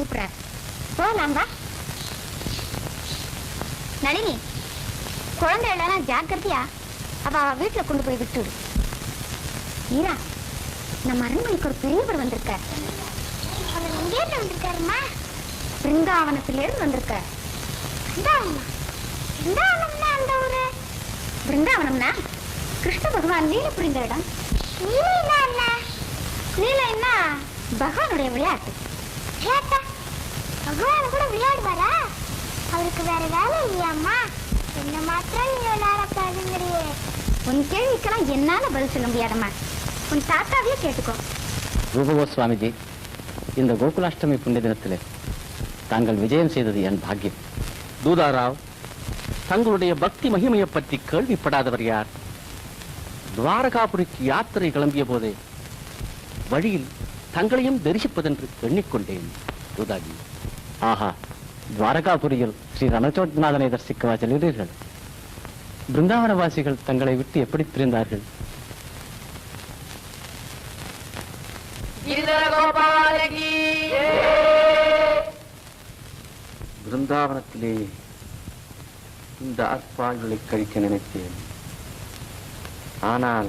கூப்பிடுற. போலாம் வா. நளினி, குழந்தைகளெல்லாம் ஜாக்கிரதையா அவ வீட்டுல கொண்டு போய் விட்டுடு. ஈரா, நம்ம அரண்மனைக்கு ஒரு பெரியவர் வந்திருக்கார். அவர் எங்கேருந்து வந்திருக்காருமா? பிருந்தாவனத்திலிருந்து வந்திருக்கார். பிருந்தாவனம்னா அந்த ஊரு? பிருந்தாவனம்னா கிருஷ்ண பகவான் லீலை புரிந்த இடம். லீலைன்னா பகவானுடைய விளையாட்டு. விளையாட்டா? பகவான் கூட விளையாடுவாரா? அவருக்கு வேற வேலை இல்லையாம்மா? என்ன மாத்திரம் நீ விளையாடக்கூடாதுங்கிறியே. உன் கேள்விக்கெல்லாம் என்னால பதில் சொல்ல முடியாதம்மா. உன் தாத்தாவையே கேட்டுக்கோ. ரூபகோஸ்வாமிஜி, இந்த கோகுலாஷ்டமி புண்ணிய தினத்திலே தாங்கள் விஜயம் செய்தது என் பாக்கியம். தூதாராவ், தங்களுடைய பக்தி மகிமையை பற்றி கேள்விப்படாதவர் யார்? துவாரகாபுரிக்கு யாத்திரை கிளம்பிய போதே வழியில் தங்களையும் தரிசிப்பதென்று எண்ணிக்கொண்டேன். தூதாஜி, ஆஹா, துவாரகாபுரியில் ஸ்ரீ ரணச்சோட்நாதனை தரிசிக்கவா செல்கிறீர்கள்? பிருந்தாவனவாசிகள் தங்களை விட்டு எப்படி பிரிந்தார்கள்? பிருந்தாவனத்திலே இந்த அற்பாய்களை கழிக்க நினைத்தேன். ஆனால்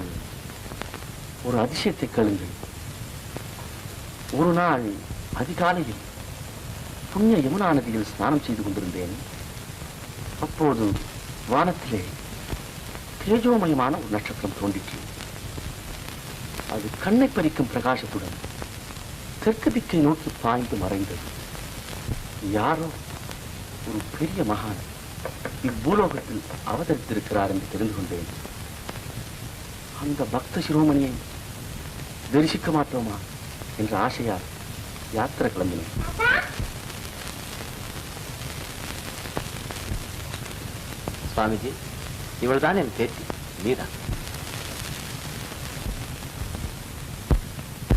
ஒரு அதிசயத்தை கேளுங்கள். ஒரு நாள் அதிகாலையில் புண்ணிய யமுனா நதியில் ஸ்நானம் செய்து கொண்டிருந்தேன். அப்போது வானத்திலே தேஜோமயமான ஒரு நட்சத்திரம் தோன்றிற்று. அது கண்ணை பறிக்கும் பிரகாசத்துடன் தெற்கு திக்கை நோக்கி பாய்ந்து மறைந்தது. யாரோ ஒரு பெரிய மகான் இப்பூலோகத்தில் அவதரித்திருக்கிறார் என்று தெரிந்து கொண்டேன். அந்த பக்த சிரோமணியை தரிசிக்க மாட்டோமா என்ற ஆசையால் யாத்திரை கிளம்பினேன். சுவாமிஜி, இவள்தான் என் பேத்தி மீரா.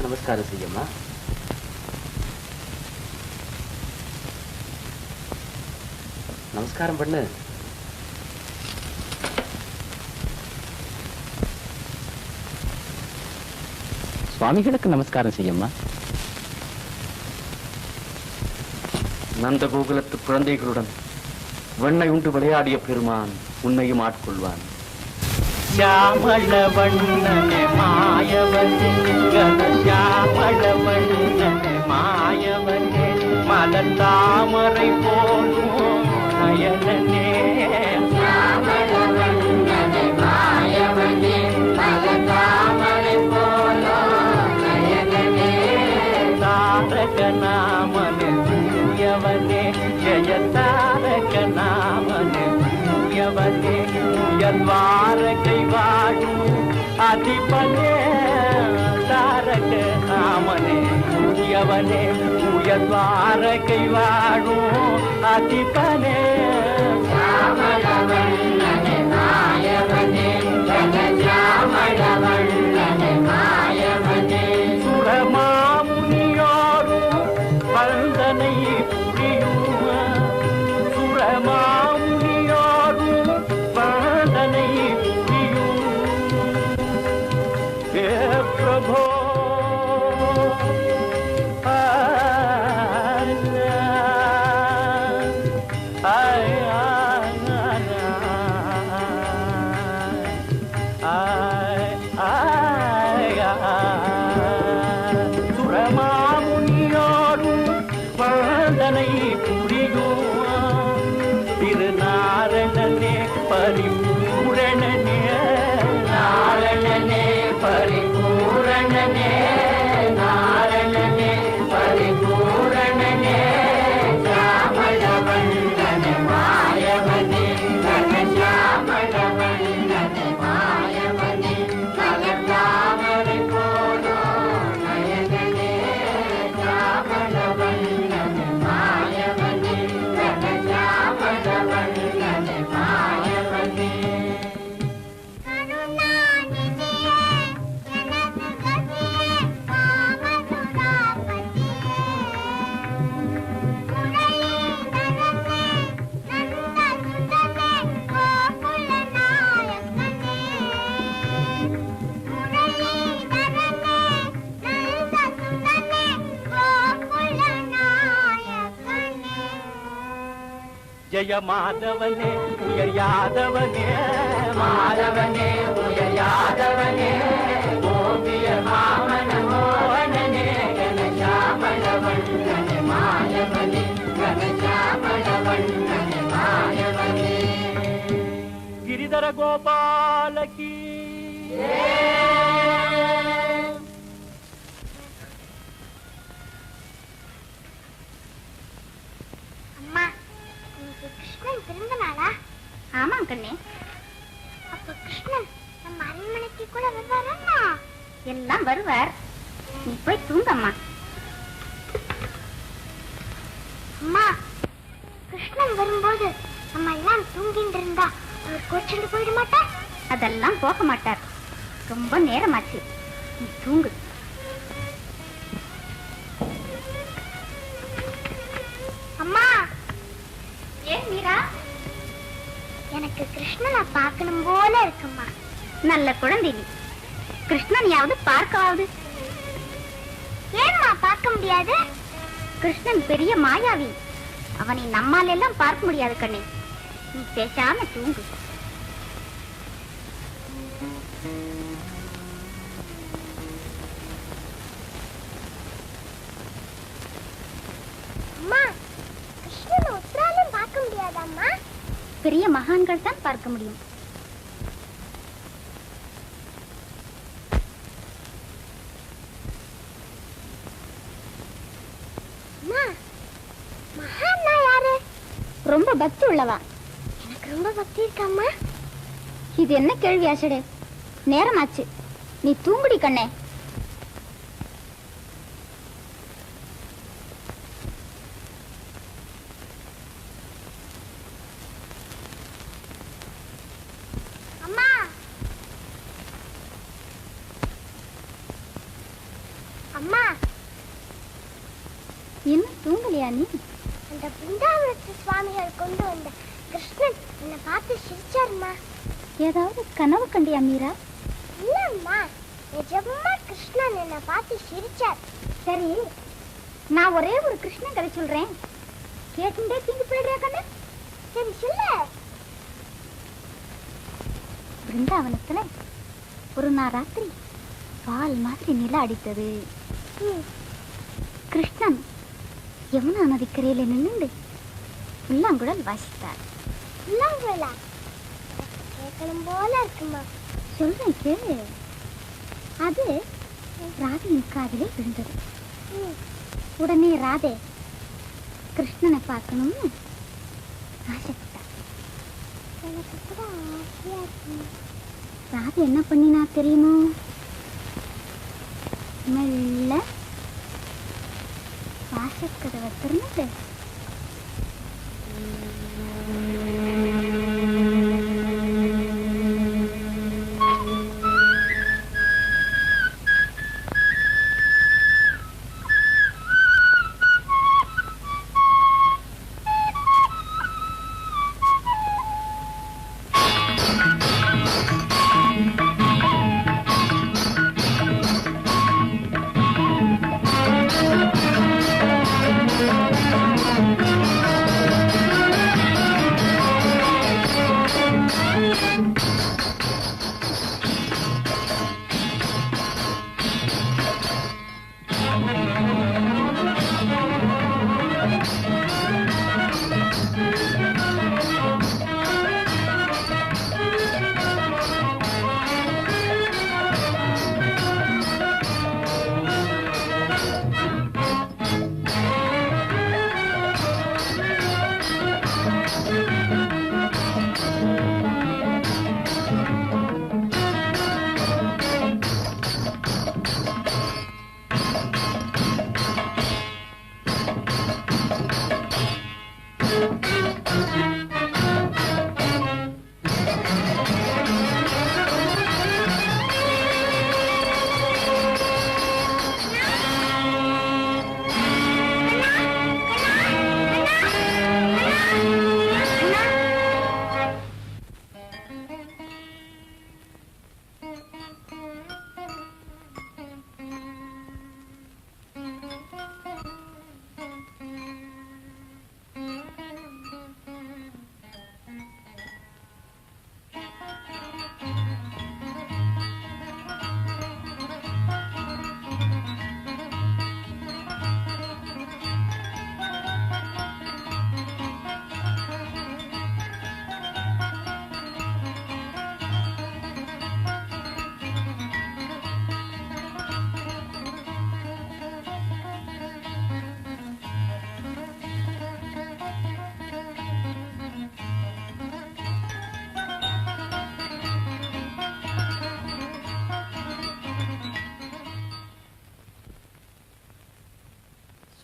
நமஸ்காரம் செய்யம்மா. நமஸ்காரம் பண்ணு. சுவாமிகளுக்கு நமஸ்காரம் செய்யம்மா. நந்த கோகுலத்து குழந்தைகளுடன் வெண்ணை உண்டு விளையாடிய பெருமான் உன்னையும் ஆட்கொள்வான். श्यामल वण्णन मायवने गण श्यामल वण्णन मायवने मलर तामரை போலும் நயனனே श्यामल वण्णन मायवने मलर तामரை போலும் நயனனே தாரக நாமனே தூயவனே ஜெய தாரக நாமனே தூயவனே द्वारकै वाडू अधिपने तारक नामने पूयवने पूय द्वारकै वाडू अधिपने श्यामलवण्णने मायवने जग श्यामलवण्णने मायवने सुरमामुनियोरु वन्दनै पुरियु सुरमामुनियोरु प्रभो சுரமாமுனியோரு வந்தனை புரியோ திருநாரணனே பரிபூரணனே நாரணனே परिपूरणने नारणने परिपूरणने श्यामलवण्णने मायवने घन श्यामलवण्णने मायवने मलतामरै पोलो नयनने श्यामलवण्णने मायवने ஜெய மாதவனே உயர் யாதவனே மாதவனே உயர் யாதவனே கோபிய மாமன மோகனனே கனசாமளவண்ணனே மாயவனே கனசாமளவண்ணனே மாயவனே गिरिधर गोपाल की அம்மா, இன்னைக்கு கிருஷ்ணன் பிறந்த நாளா? ஆமாம் கண்ணே. அப்ப கிருஷ்ணன் நம்ம அரண்மனைக்கு கூட வருவாரா? எல்லாம் வருவார். நீ போய் தூங்கம்மா. அம்மா, கிருஷ்ணன் வரும்போது நம்ம எல்லாம் தூங்கிட்டு இருந்தா அவர் கோச்சிட்டு போயிட மாட்டார்? அதெல்லாம் போக மாட்டார். ரொம்ப நேரமாச்சு, நீ தூங்கு. அம்மா. ஏன் மீரா? எனக்கு கிருஷ்ணனை பார்க்கணும் போல இருக்குமா. நல்ல குழந்தை நீ. கிருஷ்ணனையாவது பார்க்காவது. ஏன்மா பார்க்க முடியாது? கிருஷ்ணன் பெரிய மாயாவி. அவனை நம்மால் எல்லாம் பார்க்க முடியாது கண்ணே. நீ பேசாம தூங்கு. அம்மா, கிருஷ்ணனை ஒருத்தராலும் பார்க்க முடியாதாம்மா? பெரிய மகான்கள் தான் பார்க்க முடியும். மகான்னா யாரு? ரொம்ப பக்தி உள்ளவா. எனக்கு ரொம்ப பக்தி இருக்காம்மா. இது என்ன கேள்வி ஆசடே? நேரமாச்சு, நீ தூங்குடி கண்ணே. அம்மா, அம்மா, என்ன தூங்கலையா நீ? அந்த பிருந்தாவனத்து சுவாமிகள் கொண்டு வந்த கிருஷ்ணன் என்னை பார்த்து சிரிச்சாருமா. ஏதாவது கனவு கண்டியா மீரா? இல்லம்மா, நிஜமா கிருஷ்ணன் என்னை பார்த்து சிரிச்சார். சரி, நான் ஒரே ஒரு கிருஷ்ணன் கதை சொல்றேன், கேட்டுட்டே தூங்கி போயிடுறியா கண்ணு? சரி சொல்லு. பிருந்தாவனத்துல ஒரு நாள் ராத்திரி பால் மாதிரி நிலா அடித்தது. கிருஷ்ணன் யமுனா நதிக்கரையில நின்று புல்லாங்குழல் வாசித்தார். புல்லாங்குழலா? கேட்கணும் போல இருக்குமா. சொல்றேன் கேளு. அது ராதையின் காதிலே விழுந்தது. உடனே ராதே கிருஷ்ணனை பார்க்கணும்னு ஆசைப்பட்டார். எனக்கு கூட ஆசையா இருக்கு. ராதை என்ன பண்ணினா தெரியுமோ? மெல்ல வாசக்கதவை திறந்து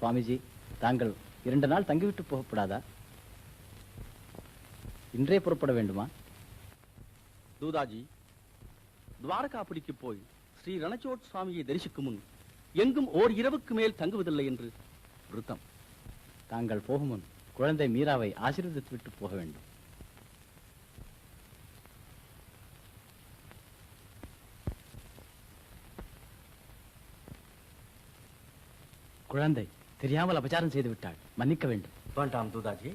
சுவாமிஜி, தாங்கள் 2 நாள் தங்கிவிட்டு போகக்கூடாதா? இன்றே புறப்பட வேண்டுமா? தூதாஜி, துவாரகாபுரிக்கு போய் ஸ்ரீ ரணச்சோட் சுவாமியை தரிசிக்கும் முன் எங்கும் ஓர் இரவுக்கு மேல் தங்குவதில்லை என்று விருத்தம். தாங்கள் போகும் முன் குழந்தை மீராவை ஆசீர்வதித்து விட்டு போக வேண்டும். குழந்தை தெரியாமல் அபச்சாரம் செய்து விட்டாள், மன்னிக்க வேண்டும். வேண்டாம் தூதாஜி,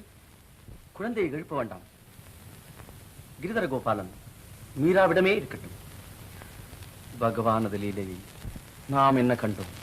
குழந்தையை எழுப்ப வேண்டாம். கிரிதர கோபாலன் மீராவிடமே இருக்கட்டும். பகவானது லீலையை நாம் என்ன கண்டோம்?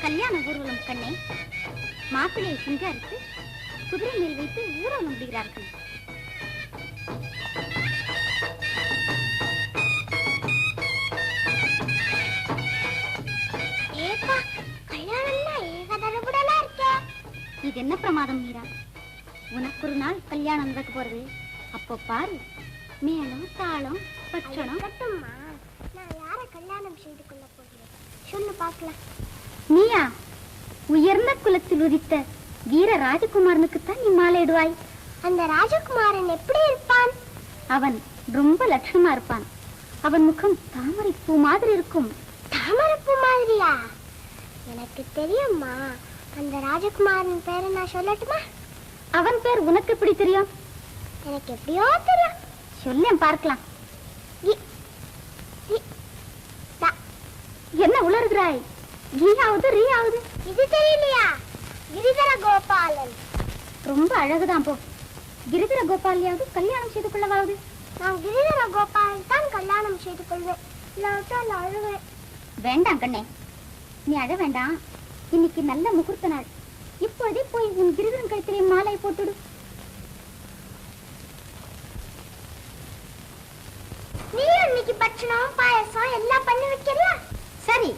கல்யாண ஊர்வலம் கண்ணே. மாப்பிள்ளையை சிங்காரித்து குதிரை மேல் வைத்து ஊர்வலம் விடுகிறார்கள். இது என்ன பிரமாதம் மீரா? உனக்கு ஒரு நாள் கல்யாணம் நடக்க போறது. அப்போ பாரு, மேளம் தாளம் பட்சணம். நான் யார கல்யாணம் செய்து கொள்ள போகிறேன் சொல்லு பார்க்கலாம். நீயா? உயர்ந்த குலத்தில் உதித்த வீர ராஜகுமாரனுக்குத்தான் நீ மாலையிடுவாய். அந்த ராஜகுமாரன் எப்படி இருப்பான்? அவன் ரொம்ப லட்சணமா இருப்பான். அவன் முகம் தாமரை பூ மாதிரி இருக்கும். தாமரை பூ மாதிரியா? எனக்கு தெரியுமா. அந்த ராஜகுமாரன் பேரை நான் சொல்லட்டுமா? அவன் பேர் உனக்கு எப்படி தெரியும்? எனக்கு எப்படியோ தெரியும். சொல்லேன் பார்க்கலாம். என்ன உளறுகிறாய்? கீயாவது ரீயாவது இது தெரியலையா? கிரிதர கோபாலன். ரொம்ப அழகுதான் போ. கிரிதர கோபாலியாவது கல்யாணம் செய்து கொள்ளவாவது? நான் கிரிதர கோபாலன் தான் கல்யாணம் செய்து கொள்வேன். இல்லாவிட்டால் அழுவேன். வேண்டாம் கண்ணே, நீ அழ வேண்டாம். இன்னைக்கு நல்ல முகூர்த்த நாள். இப்போதே போய் உன் கிரிதரன் கழுத்திலே மாலை போட்டுடு. நீ இன்னைக்கு பட்சணம் பாயசம் எல்லாம் பண்ணி வைக்கிறியா? சரி.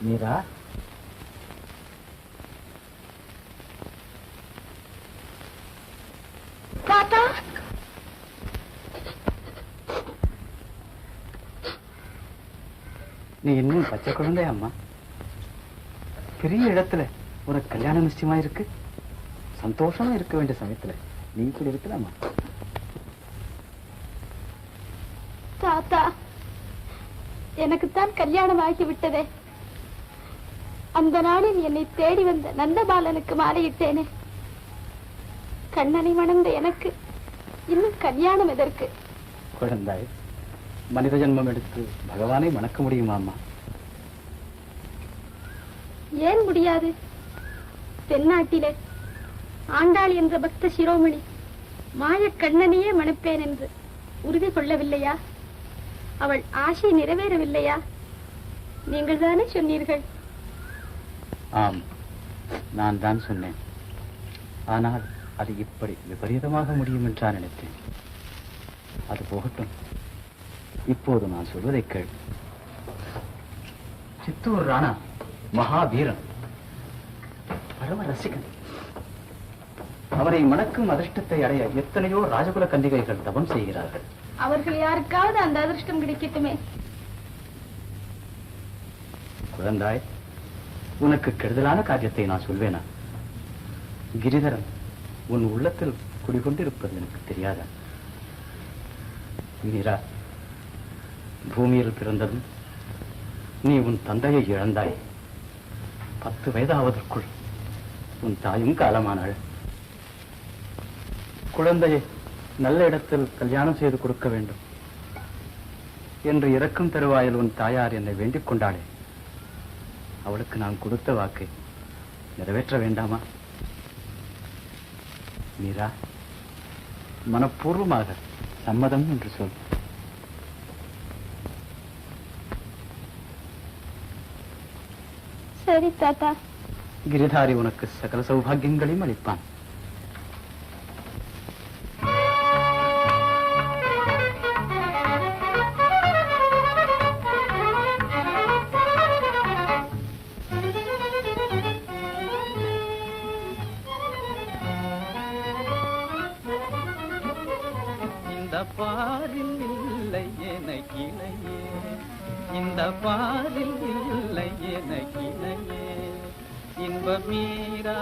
மீரா, தாத்தா, நீ இன்னும் பச்சை குழந்தையா அம்மா? பெரிய இடத்துல ஒரு கல்யாணம் நிச்சயமா இருக்கு. சந்தோஷமா இருக்க வேண்டிய சமயத்துல நீ இப்படி இருக்கலாமா? தாத்தா, எனக்குத்தான் கல்யாணம் ஆகிவிட்டதே. அந்த நாளில் என்னை தேடி வந்த நந்தபாலனுக்கு மாலையிட்டேனே. கண்ணனை மணந்த எனக்கு இன்னும் கல்யாணம் எதற்கு? குழந்தாய், மனித ஜென்மம் எடுத்து பகவானை மணக்க முடியுமா அம்மா? ஏன் முடியாது? தென்னாட்டிலே ஆண்டாள் என்ற பக்த சிரோமணி மாயக் கண்ணனையே மணப்பேன் என்று உறுதி கொள்ளவில்லையா? அவள் ஆசை நிறைவேறவில்லையா? நீங்கள் தானே சொன்னீர்கள். ஆம், நான் தான் சொன்னேன். ஆனால் அது இப்படி விபரீதமாக முடியும் என்றா நினைத்தேன். அது போகட்டும். இப்போது நான் சொல்வதை கேள். சித்தூர் ராணா மகாவீரன், பரம ரசிகன். அவரை மணக்கும் அதிர்ஷ்டத்தை அடைய எத்தனையோ ராஜகுல கன்னிகைகள் தவம் செய்கிறார்கள். அவர்கள் யாருக்காவது அந்த அதிர்ஷ்டம் கிடைக்கட்டுமே. குழந்தாய், உனக்கு கெடுதலான காரியத்தை நான் சொல்வேனா? கிரிதரன் உன் உள்ளத்தில் குடிகொண்டிருப்பது எனக்கு தெரியாதா? மீரா, பூமியில் பிறந்ததும் நீ உன் தந்தையை இழந்தாய். 10 வயதாவதற்குள் உன் தாயும் காலமானாள். குழந்தையை நல்ல இடத்தில் கல்யாணம் செய்து கொடுக்க வேண்டும் என்று இறக்கும் தருவாயில் உன் தாயார் என்னை வேண்டிக் கொண்டாளே. அவளுக்கு நான் கொடுத்த வாக்கை நிறைவேற்ற வேண்டாமா? மீரா, மனப்பூர்வமாக சம்மதம் என்று சொல். சரி தாத்தா. கிரிதாரி உனக்கு சகல சௌபாகியங்களையும் அளிப்பான். இந்த பாரில் இல்லை எனக்கிளையே, இந்த பாரில் இல்லை எனக்கிளையே, இன்ப மீரா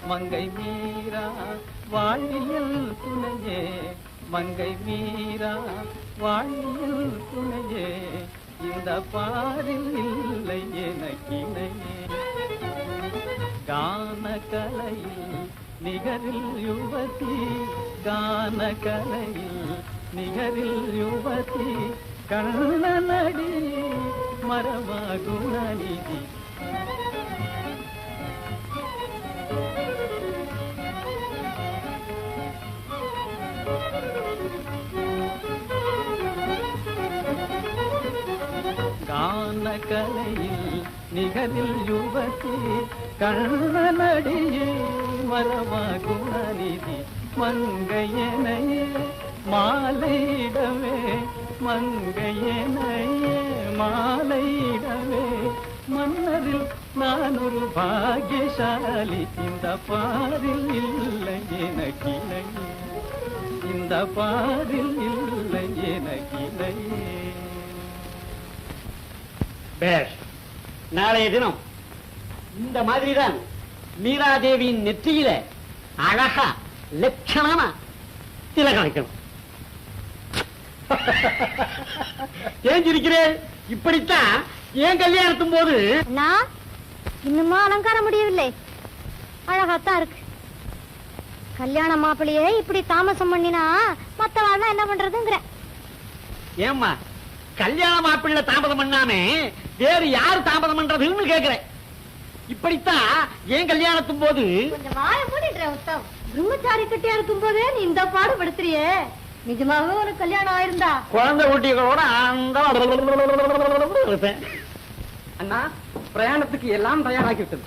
மங்கை மீரா வாழியல் துணையே, மங்கை மீரா வாழியல் துணையே, இந்த பாரில் இல்லை எனக்கிளையே. கான கலையில் நிகரில் யுவதி, கான கலையில் நிகரில் யுவதி, கண்ணனடி மரமாகுணநிதி. கான கலையில் நிகரில் யுவதி, கண்ணனடியே மரமாகுணநிதி. மங்கையனையே மாலையிடவே, மங்கையனையே மாலையிடவே, மன்னரில் நான் ஒரு பாக்கியசாலி. இந்த பாரில் இல்லை எனக்கிளையே, இந்த பாரில் இல்லை எனக்கிளையே. பேஷ். நாளைய தினம் இந்த மாதிரிதான் மீராதேவியின் நெற்றியில அழகா லட்சணமா திலகம் வைக்கணும். ஏன் சிரிக்கிறேன்? இப்படித்தான் ஏன் கல்யாணத்தும் போது நான் இன்னுமா அலங்காரம் முடியவில்லை. அழகாத்தான் இருக்கு. கல்யாண மாப்பிள்ளையே இப்படி தாமசம் பண்ணினா மத்தவாள் என்ன பண்றதுங்கிற? ஏம்மா கல்யாண மாப்பிள்ளை தாமதம் பண்ணாமே வேறு யாரு தாமதம் பண்றதுன்னு கேக்குறேன். இப்படித்தான் ஏன் கல்யாணத்தும் போது கொஞ்சம் வாய மூடிடுற உத்தம். பிரம்மச்சாரி கட்டியா இருக்கும் போதே நீ இந்த பாடுபடுத்துறியே. நிஜமாவே ஒரு கல்யாணம் ஆயிருந்தா குழந்தை குட்டிகளோட இருப்பேன். அண்ணா, பிரயாணத்துக்கு எல்லாம் தயாராகி விட்டது.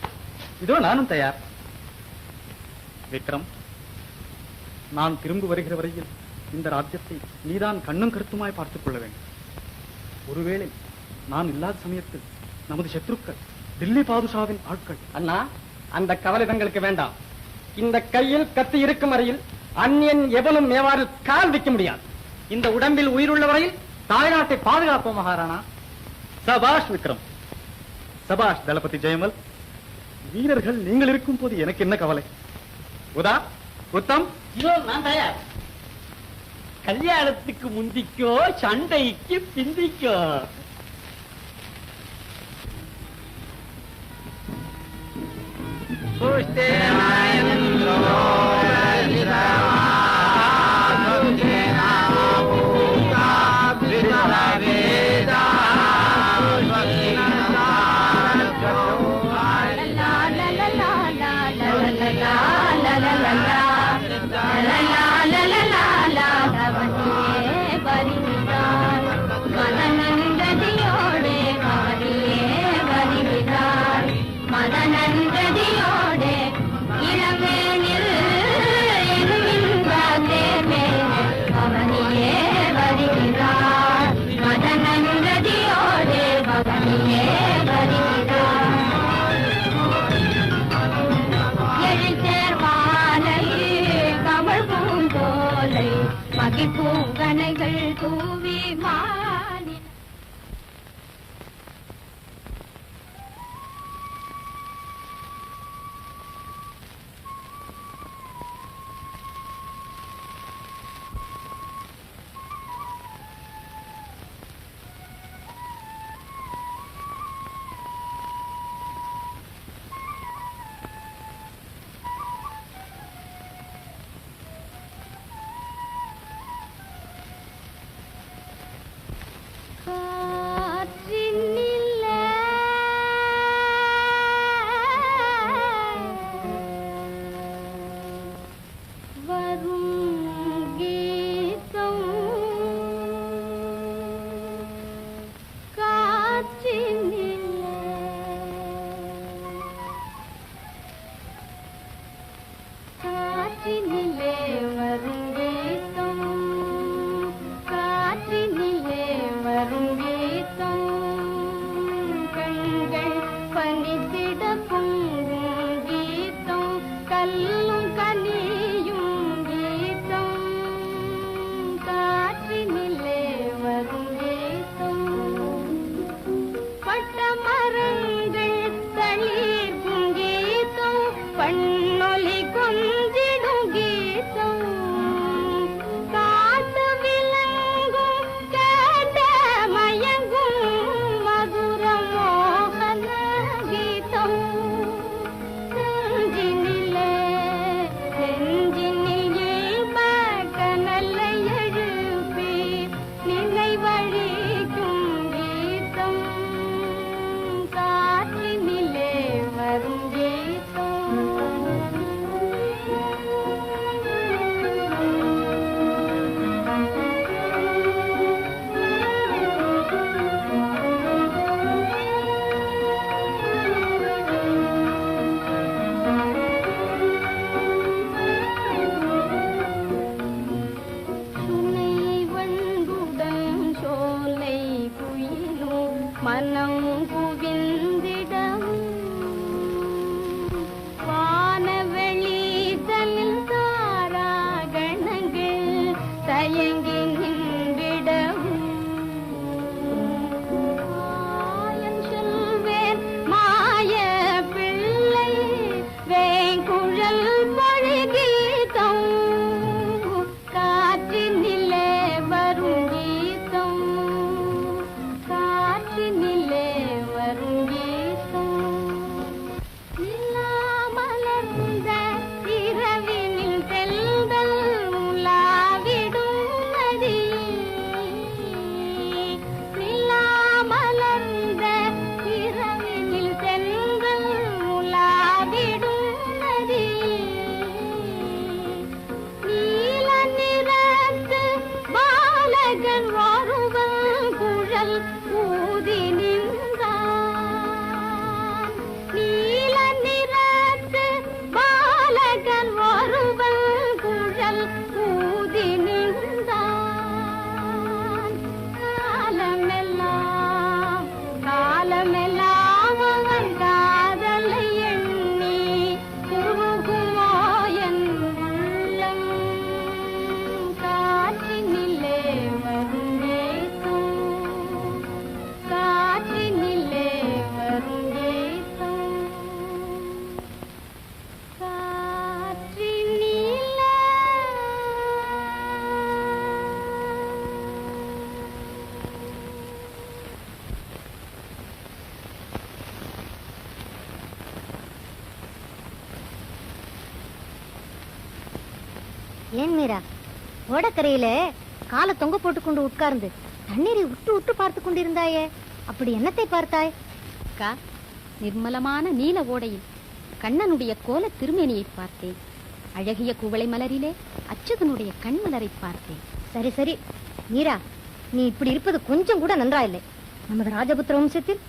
இதோ நானும் தயார். விக்ரம், நான் திரும்பி வருகிற வரையில் இந்த ராஜ்யத்தை நீதான் கண்ணும் கருத்துமாய் பார்த்துக் கொள்ள வேண்டும். ஒருவேளை நான் இல்லாத சமயத்தில் நமது சத்ருக்கள் தில்லி பாதுஷாவின் ஆட்கள். அண்ணா, அந்த கவலை தங்களுக்கு வேண்டாம். இந்த கையில் கத்தி இருக்கும் வரையில் அந்நியன் எவனும் மேவாரில் கால் வைக்க முடியாது. இந்த உடம்பில் உயிருள்ள வரையில் தாய்நாட்டை பாதுகாப்போம் மகாராணா. சபாஷ் விக்ரம், சபாஷ் தளபதி ஜெயமல். வீரர்கள் நீங்கள் இருக்கும் போது எனக்கு என்ன கவலை? உதா, உத்தம், இதோ நான் தயார். கல்யாணத்துக்கு முந்திக்கோ, சண்டைக்கு பிந்திக்கோ. பூங்கனைகள் தூவி மாறி ஏன் மீரா, ஓடக்கரையில காலை தொங்க போட்டு கொண்டு உட்கார்ந்து தண்ணீரை விட்டு விட்டு பார்த்து கொண்டிருந்தாயே, அப்படி என்னத்தை பார்த்தாய்? அக்கா, நிர்மலமான நீல ஓடையில் கண்ணனுடைய கோல திருமேனியை பார்த்தேன். அழகிய குவளை மலரிலே அச்சுதனுடைய கண்மலரை பார்த்தேன். சரி சரி மீரா, நீ இப்படி இருப்பது கொஞ்சம் கூட நன்றா இல்லை. நமது ராஜபுத்திர வம்சத்தில்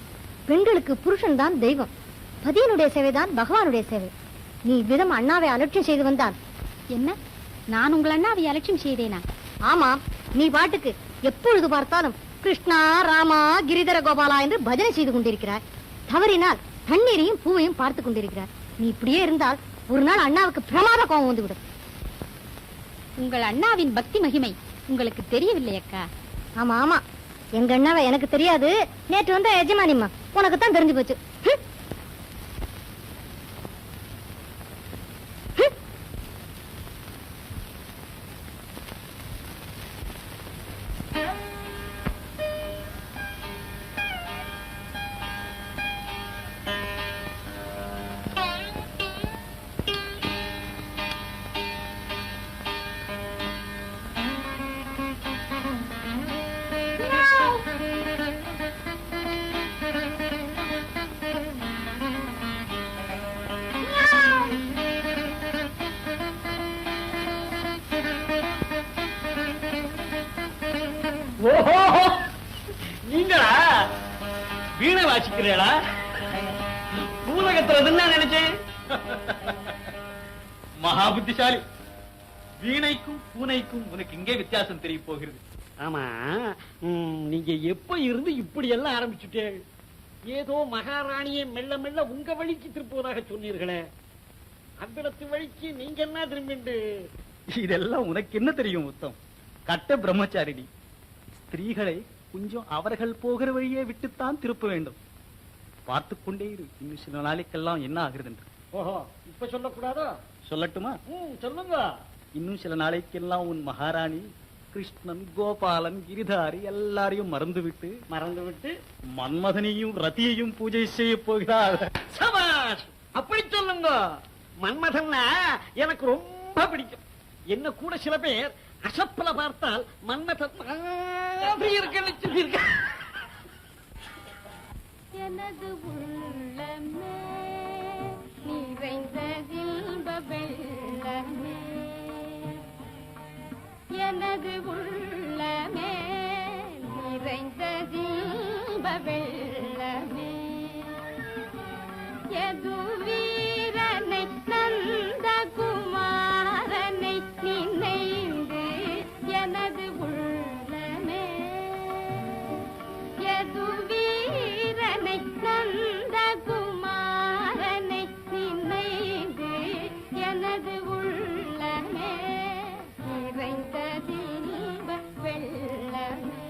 பெண்களுக்கு புருஷன் தான் தெய்வம், பதியனுடைய சேவைதான் பகவானுடைய சேவை. நீ இவ்விதம் அண்ணாவை அலட்சியம் செய்து வந்தால் என்ன? நான் உங்கள் அண்ணாவை அலட்சியம் செய்தேனா? ஆமாம், நீ பாட்டுக்கு எப்பொழுது பார்த்தாலும் கிருஷ்ணா ராமா கிரிதர கோபாலா என்று பஜனை செய்து கொண்டிருக்கிறாய். தவறினால் தண்ணீரையும் பூவையும் பார்த்து கொண்டிருக்கிறாய். நீ இப்படியே இருந்தால் ஒரு நாள் அண்ணாவுக்கு பிரமாத கோபம் வந்துவிடும். உங்கள் அண்ணாவின் பக்தி மகிமை உங்களுக்கு தெரியவில்லை அக்கா. ஆமா ஆமா, எங்க அண்ணாவை எனக்கு தெரியாது. நேற்று வந்த எஜமானிம்மா உனக்கு தான் தெரிஞ்சு போச்சு. நீங்களா வீணை வாசிக்கிறீங்களா? பூலகத்துறதுன்னு நினைச்சேன். மகா புத்திசாலி. வீணைக்கும் பூனைக்கும் உனக்கு இங்கே வித்தியாசம் தெரிய போகிறது. ஆமா, நீங்க எப்ப இருந்து இப்படி எல்லாம் ஆரம்பிச்சுட்டே? ஏதோ மகாராணியை மெல்ல மெல்ல உங்க வழிக்கு திருப்புவதாக சொன்னீர்களே, அவ்விடத்து வழிக்கு நீங்க என்ன திரும்பிண்டு? இதெல்லாம் உனக்கு என்ன தெரியும் உத்தம்? கட்ட பிரம்மச்சாரிணி. ஸ்திரீகளை கொஞ்சம் அவர்கள் போகிற வழியே விட்டுத்தான் திருப்ப வேண்டும். பார்த்து கொண்டே இரு, இன்னும் சில நாளைக்கெல்லாம் என்ன ஆகிறது என்று. ஓஹோ, இப்ப சொல்லக்கூடாதோ? சொல்லட்டுமா? சொல்லுங்க. இன்னும் சில நாளைக்கெல்லாம் உன் மகாராணி கிருஷ்ணன், கோபாலன், கிரிதாரி எல்லாரையும் மறந்துவிட்டு மன்மதனையும் ரதியையும் பூஜை செய்ய போகிறார். சபாஷ், அப்படி சொல்லுங்க. மன்மதன்னா எனக்கு ரொம்ப பிடிக்கும். என்ன கூட சில பேர் அசப்பல பார்த்தால் மன்மதன் இருக்குன்னு சொல்லியிருக்க. எனது உள்ளமே நிறைந்த இன்ப வெள்ளமே, எனது உள்ளமே நிறைந்த இன்ப வெள்ளமே, எது வீரனை நந்த குமாரனை நினைந்து எனது உள்ளமே, எது வீரனை நந்த குமாரனை நினைந்து எனது உள்ளமே நிறைந்த இன்ப வெள்ளமே,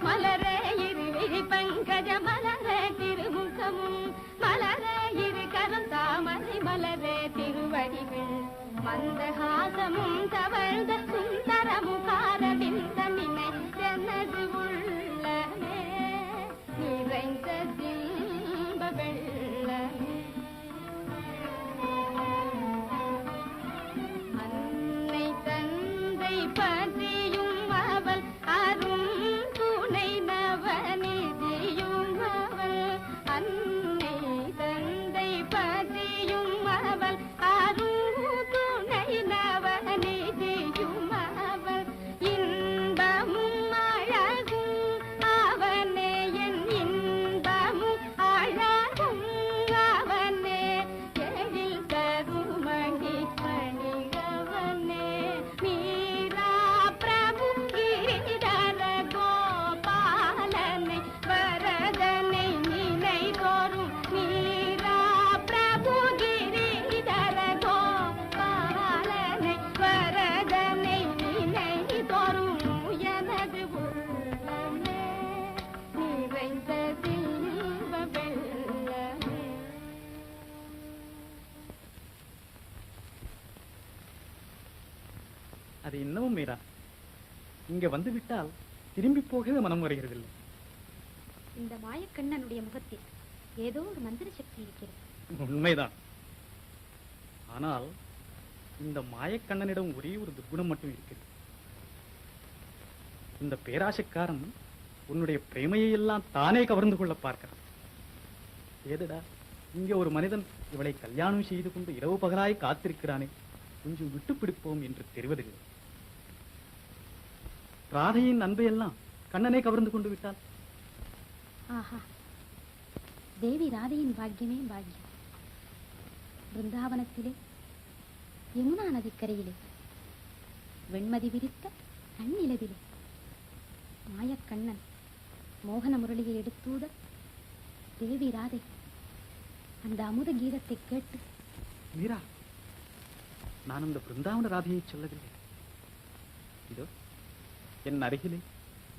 மலர இருவிழி பங்கஜ மலர திருமுகமும், மலர இரு கரம் தாமரை மலர திருவடிகள், மந்தஹாசமும் தவழ்ந்த சுந்தர முகார விந்த நினை எனது உள்ளமே நிறைந்த இன்ப வெள்ளமே, அன்னை தந்தை பற்றியும் அவள் அரும் துணை நவநிதியும் அவள், அன்னை தந்தை பற்றியும் அவள் அரும் துணை நவநிதியும் அவள், இன்பமும் அழகும் அவனே என் இன்பமும் அழகும் அவனே, எழில் தருமணி மணிகவனே, மீரா பிரபு கிரிதர கோபாலனை வரதனை நினை தோறும், மீரா பிரபு கிரிதர கோபாலனை வரதனை நினை தோறும், எனது உள்ளமே நிறைந்த இன்ப வெள்ளமே. அது இன்னமும் மீரா, இங்க வந்து விட்டால் திரும்பி போகவே மனம் வருகிறதில்லை. இந்த மாயக்கண்ணனுடைய முகத்தில் ஏதோ ஒரு மந்திர சக்தி இருக்கிறது. உண்மைதான். ஆனால் இந்த மாயக்கண்ணனிடம் ஒரே ஒரு துர்குணம் மட்டும் இருக்கிறது. இந்த பேராசைக்காரன் உன்னுடைய பிரேமையை எல்லாம் தானே கவர்ந்து கொள்ள பார்க்கிறான். ஏதடா, இங்கே ஒரு மனிதன் இவளை கல்யாணம் செய்து கொண்டு இரவு பகலாய் காத்திருக்கிறானே, கொஞ்சம் விட்டு பிடிப்போம் என்று தெரிவதில்லை. ராதையின் அன்பையெல்லாம் கண்ணனை கவர்ந்து கொண்டு விட்டான். ஆஹா, தேவி ராதையின் பாக்கியமே பாக்கியம். பிருந்தாவனத்திலே யமுனா நதிக்கரையிலே வெண்மதி விரித்த நன்னிலவிலே மாயக்கண்ணன் மோகன முரளியை எடுத்தூத தேவி ராதை அந்த அமுத கீதத்தை கேட்டு. மீரா, நான் அந்த பிருந்தாவன ராதையை சொல்லவில்லை. இதோ என் அருகிலே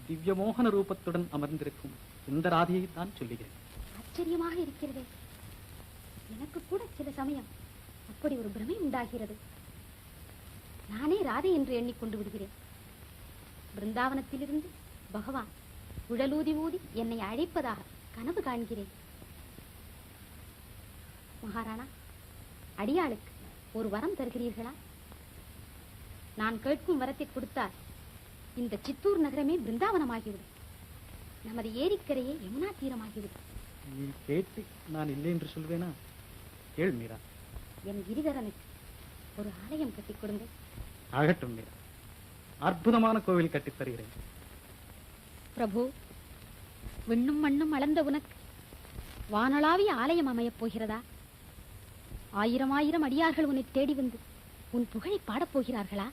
திவ்ய மோகன ரூபத்துடன் அமர்ந்திருக்கும் இந்த ராதையை தான் சொல்லுகிறேன். ஆச்சரியமாக இருக்கிறதே. எனக்கு கூட சில சமயம் அப்படி ஒரு பிரமை உண்டாகிறது. நானே ராதை என்று எண்ணிக்கொண்டு விடுகிறேன். பிருந்தாவனத்திலிருந்து பகவான் உழலூதி ஊதி என்னை அழைப்பதாக கனவு காண்கிறேன். மகாராணா, அடியாளுக்கு ஒரு வரம் தருகிறீர்களா? நான் கேட்கும் வரத்தை கொடுத்தால் இந்த சித்தூர் நகரமே பிருந்தாவனமாகிவிடும். நமது ஏரிக்கரையே யமுனா தீரமாகிவிடும். நீ கேட்டு நான் இல்லை என்று சொல்வேனா? கேள் மீரா. என் கிரிதரனுக்கு ஒரு ஆலயம் கட்டிக் கொடுங்கள். ஆகட்டும் மீரா, அற்புதமான கோவில் கட்டித் தருகிறேன். பிரபு, விண்ணும் மண்ணும் அளந்த உனக்கு வானளாவிய ஆலயம் அமையப் போகிறதா? ஆயிரம் ஆயிரம் அடியார்கள் உன்னை தேடி வந்து உன் புகழை பாடப் போகிறார்களா?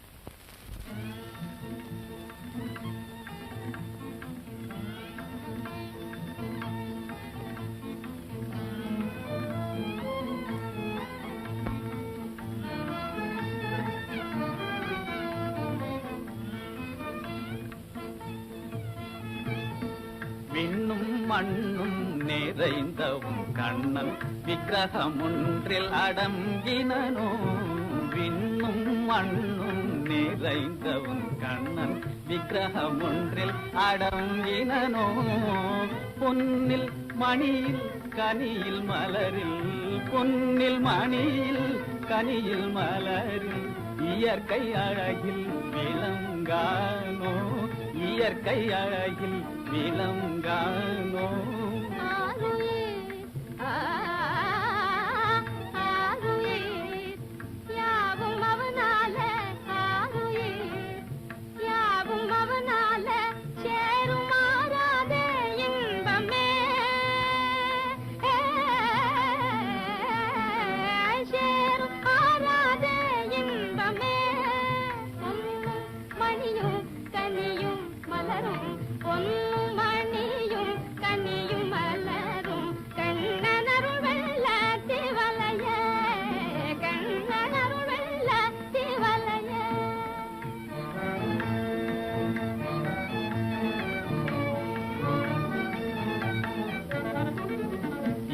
விண்ணும் மண்ணும் நிறைந்தவும் கண்ணன் விக்கிரகம் ஒன்றில் அடங்கினனோ. விண்ணும் மண்ணும் நிறைந்தவும் கண்ணன் விக்கிரகம் ஒன்றில் அடங்கினனோ. பொன்னில் மணியில் கனியில் மலரில், பொன்னில் மணியில் கனியில் மலரில் இயற்கை அழகில் விளங்கானோ. இயற்கை அழகில் விளங்கானோ. யாவும் அவனால சேரும் மாறாத இன்பமே, சேரும் மாறாத இன்பமே. மணியும் கனியும் மலரும், பொன்னும் மணியும் கனியும் மலரும், கண்ணனருள் வெள்ள திவலைய, கண்ணனருள் வெள்ள திவலைய.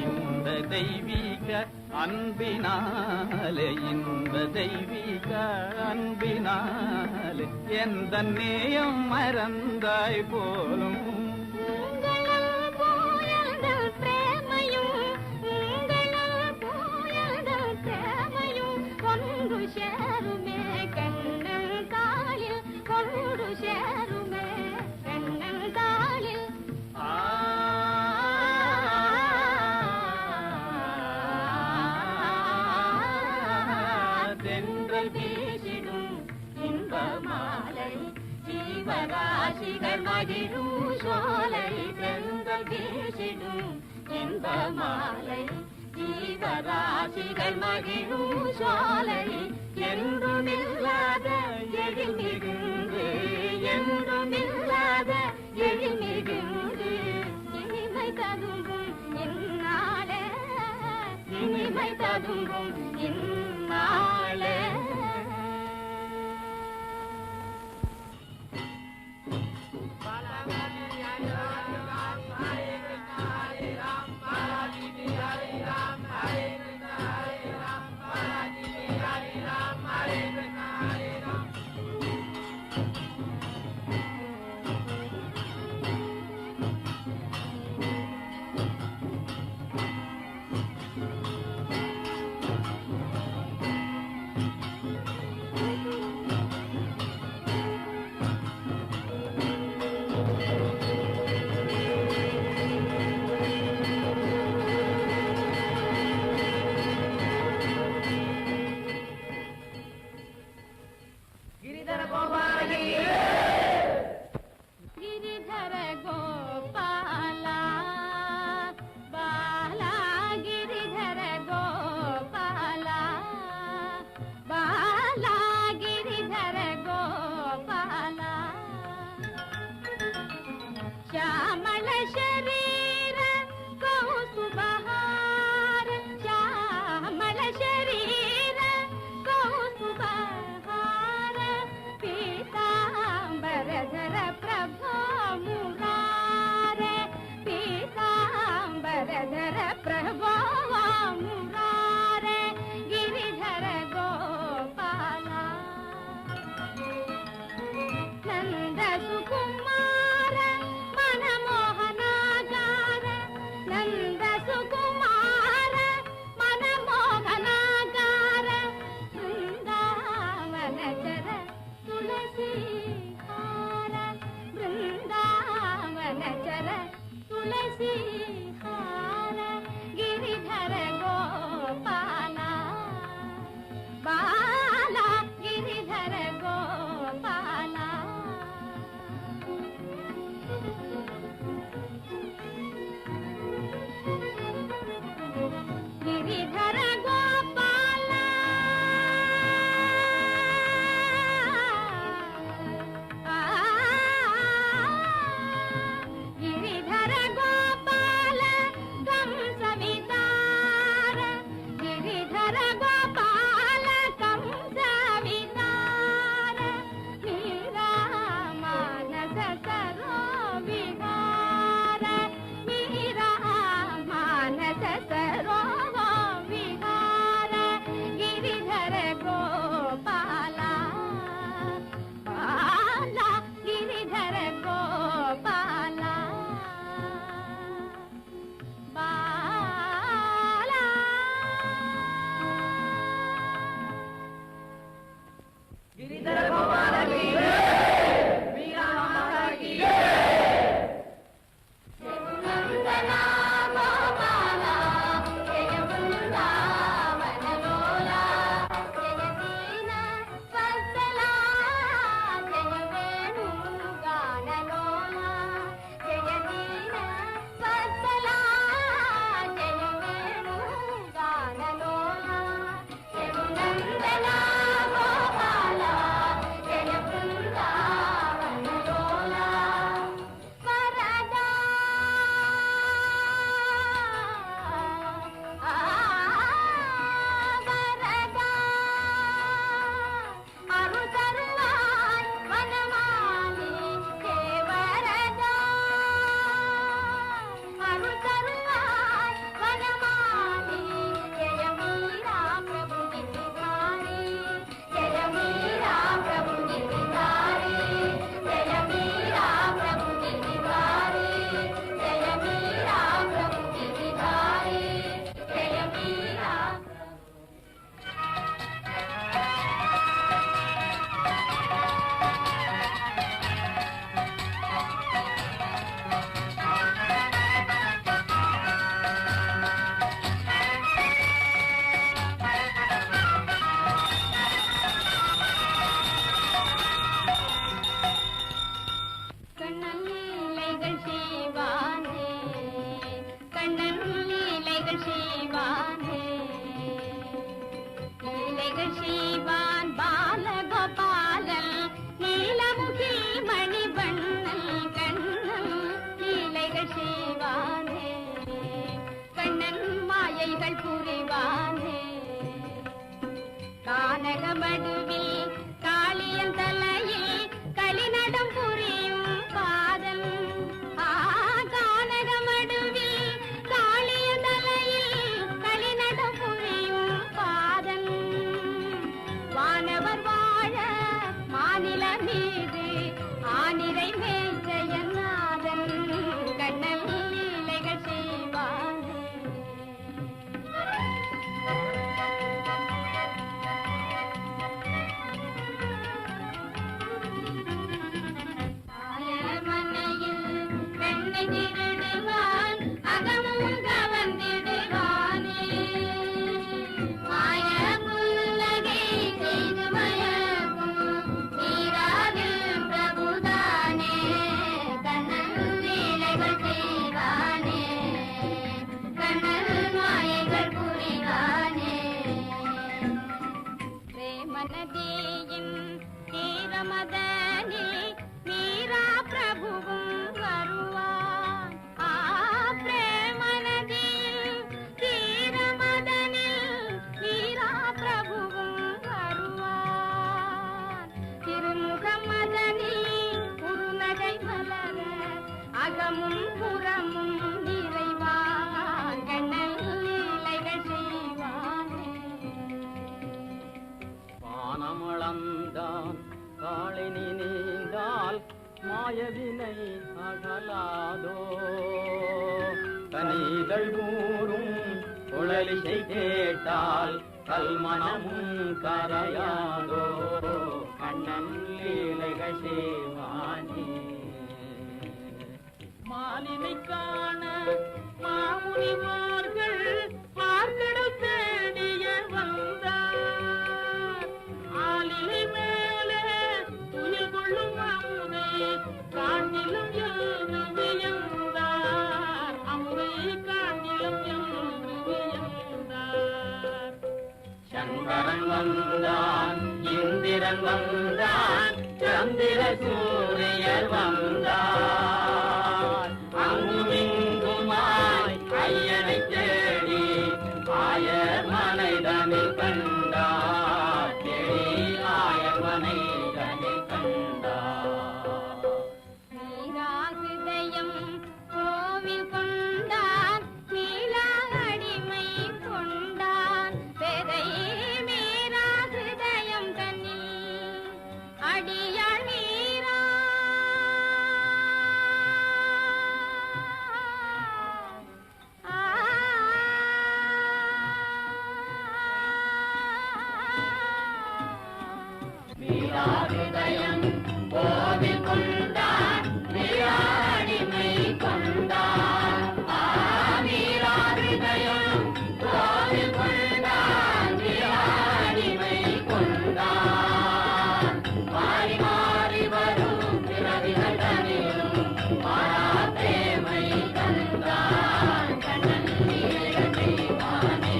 இந்த தெய்வீக அன்பினாலே, இந்த தெய்வீக அன்பினாலே எந்த நேயம் மறந்தாய் போலும். உங்களல் போயல்தல் பிரேமையும், உங்களல் போயல்தல் பிரேமையும் ஒன்று சேருமே கண்ணன் தாளில், ஒன்று சேருமே கண்ணன் தாளில். தென்றல் வீசிடும் இன்ப மாலை, ஜீவராசிகள் மகிழும் சோலை. தென்றல் வீசிடும் இன்ப மாலை, ஜீவராசிகள் மகிழும் சோலை. என்றுமில்லாத எழில் மிகுந்து, என்றுமில்லாத எழில் மிகுந்து, இனிமை ததும்பும் இந்நாளே, இனிமை ததும்பும் இந்நாளே. श्यामल शरीर कौसुबहार श्यामल शरीर कौसुबहार पीतांबरधर प्रभो मुरारे पीतांबरधर प्रभो मुरारे गिरिधर गोपाला नंद सुकुमार मनमोहनागार नंद सुकुमार मनमोहनागार वृंदावन चर तुलसी हार वृंदावन चर तुलसी हार गिरिधर गोपाला बाला गिरिधर गोपाला गिरिधर गोपाला गिरिधर गोपाल कंस वितार गिरिधर गोपाल कंस वितार मीरा मानस सरो विहार मीरा मानस सरो विहार गिरिधर गोपाला बाला गिरिधर गोपाला बाला गिरिधर गोपाल की मीरा माता की नंदना गोपाला जय वृंदावन लोला जय दीन वत्सला जय वेणुगान लोला जय दीन वत्सला जय वेणुगान लोला जय नंदना गोपाला जय वृंदावन लोला वरदा वरदा अरु तरुवाय वनमाली जय वरदा अरु तरुवाय वनमाली जय मीरा प्रभु गिरधारी जय मीरा प्रभु गिरधारी जय मीरा प्रभु गिरधारी जय मीरा प्रभु गिरधारी जय मीरा கண்ணன் லீலைகள் செய்வானே கண்ணன் லீலைகள் செய்வானே லீலைகள் செய்வான் பாலகோபாலன் நீலமுகி மணிவண்ணன் கண்ணன் லீலைகள் செய்வானே கண்ணன் மாயைகள் புரிவானே கானகமடுவில் காளியன் தலையில் களிநடம் புரியும் பாதன் கானகமடுவில் காளியன் தலையில் களிநடம் புரியும் பாதன் வானவர் வாழ மாநில மீது ஆனிரை மேய்ச்சயநாதன் கண்ணன் லீலைகள் செய்வானே மனதேயின் தீரமதனே மீரா பிரபுவும் வருவார். அகமும் புறமும் நிறைவான் கண்ணன் லீலைகள் செய்வானே. வானமளந்தான் காளினி நீந்தால் மாயவினை அகலாதோ, கனிகள் கூறும் குழலிசை கேட்டால் கல்மனமும் கரையாதோ, கண்ணன் லீலைகள் செய்வானே. மாலினை காண மாமுனிமார்கள் பார்க்கடல் தேடிய வந்தார், ஆலிலை மேலே துயில் கொள்ளும் அமுதை காண்டிலும் எழுந்து வியந்தார், அமுதை காண்டிலும் எழுந்து வியந்தார். சங்கரன் வந்தான், இந்திரன் வந்தான், சந்திர சூரியர் வந்தார், அங்குமிங்குமாய் ஐயனை தேடி ஆயர் மனைதனில் கண்டார், தேடி ஆயர் மனைதனில் கண்டார். நீராகுதயம் கோவில் கொண்டான், நீலா அடிமை கொண்டான், பெதை மீராகுதயம் தன்னில் அடியாள் மீரா. மீராஹிருதயம் கோவில் கொண்டான், மீராடிமை கொண்டான், மீராஹிருதயம் கோவில் கொண்டான், மீராடிமை கொண்டான். மாறி மாறி வரும் பிறவிகள் தனிலும் மாறாத்தேமை கண்டான், கண்ணன் லீலைகள் செய்வானே,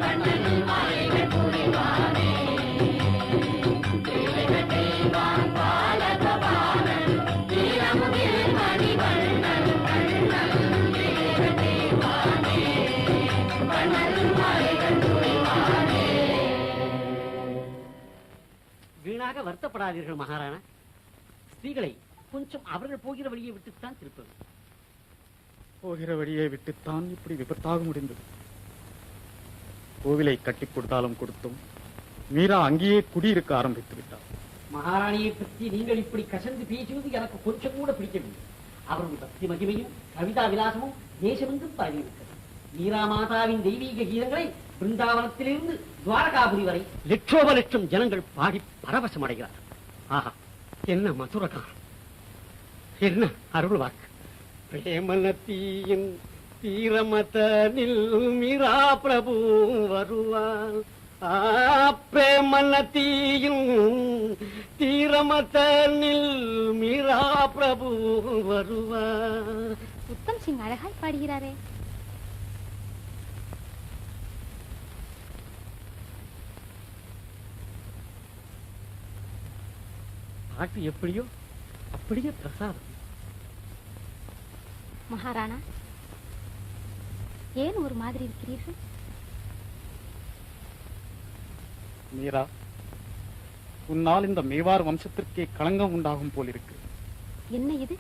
கண்ணன் மாலைகள் புரிவானே. வீணாக வருத்தப்படாதீர்கள் மகாராணா. ஸ்திரீகளை கொஞ்சம் அவர்கள் போகிற வழியை விட்டுத்தான் திருப்பது. போகிற வழியை விட்டுத்தான் இப்படி விபத்தாக முடிந்தது. கோவிலை கட்டி கொடுத்தாலும் கொடுத்தோம், மீரா அங்கேயே குடியிருக்க ஆரம்பித்து விட்டார். மகாராணியை பற்றி நீங்கள் இப்படி கசந்து பேசுவது எனக்கு கொஞ்சம் கூட பிடிக்கவில்லை. அவருடைய பக்தி மகிமையும் கவிதா விலாசமும் தேசமெங்கும் பரவியிருக்கிறது. மீரா மாதாவின் தெய்வீக கீதங்களை பிருந்தாவனத்திலிருந்து துவாரகாபுரி வரை லட்சோப லட்சம் ஜனங்கள் பாடி பரவசம் அடைகிறார். ஆஹா, என்ன மதுரகான், என்ன அருள் வாக்கு. பிரேமநதியின் தீரமதனில் மீரா பிரபு வருவான், பிரேமநதியின் தீரமதனில் மீரா பிரபு வருவான். உத்தம் சிங் அழகாய் பாடுகிறாரே. பாட்டு எப்படியோ அப்படியே பிரசாதம். மகாராணா, ஏன் ஒரு மாதிரி இருக்கிறீர்கள்? மீரா, உன்னால் இந்த மேவார் வம்சத்திற்கே களங்கம் உண்டாகும் போலிருக்கு. என்ன இது?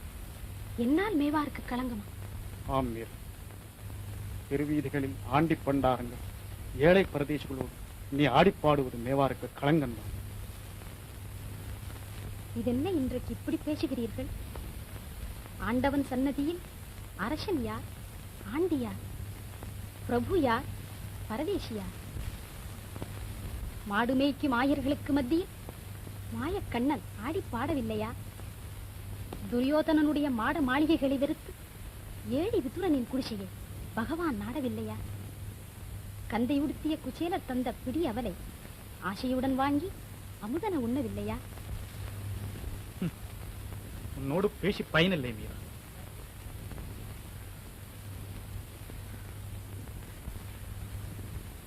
என்னால் மேவாருக்கு களங்கமா? ஆம் மீரா, பெருவீதிகளில் ஆண்டி பண்டாரங்கள் ஏழை பிரதேசங்களோடு நீ ஆடிப்பாடுவது மேவாருக்கு களங்கம்தான். இதென்ன இன்றைக்கு இப்படி பேசுகிறீர்கள்? ஆண்டவன் சன்னதியில் அரசன் யார், ஆண்டி யார், பிரபு யார், பரதேசி யார்? மாடு மேய்க்கும் ஆயர்களுக்கு மத்தியில் மாயக்கண்ணன் ஆடி பாடவில்லையா? துரியோதனனுடைய மாட மாளிகைகளை வெறுத்து ஏழி விதுரனின் குடிசையை பகவான் நாடவில்லையா? கந்தை உடுத்திய குச்சேலர் தந்த பிடி அவலை ஆசையுடன் வாங்கி அமுதன உண்ணவில்லையா? உன்னோடு பேசி பயனில்லை மீரா.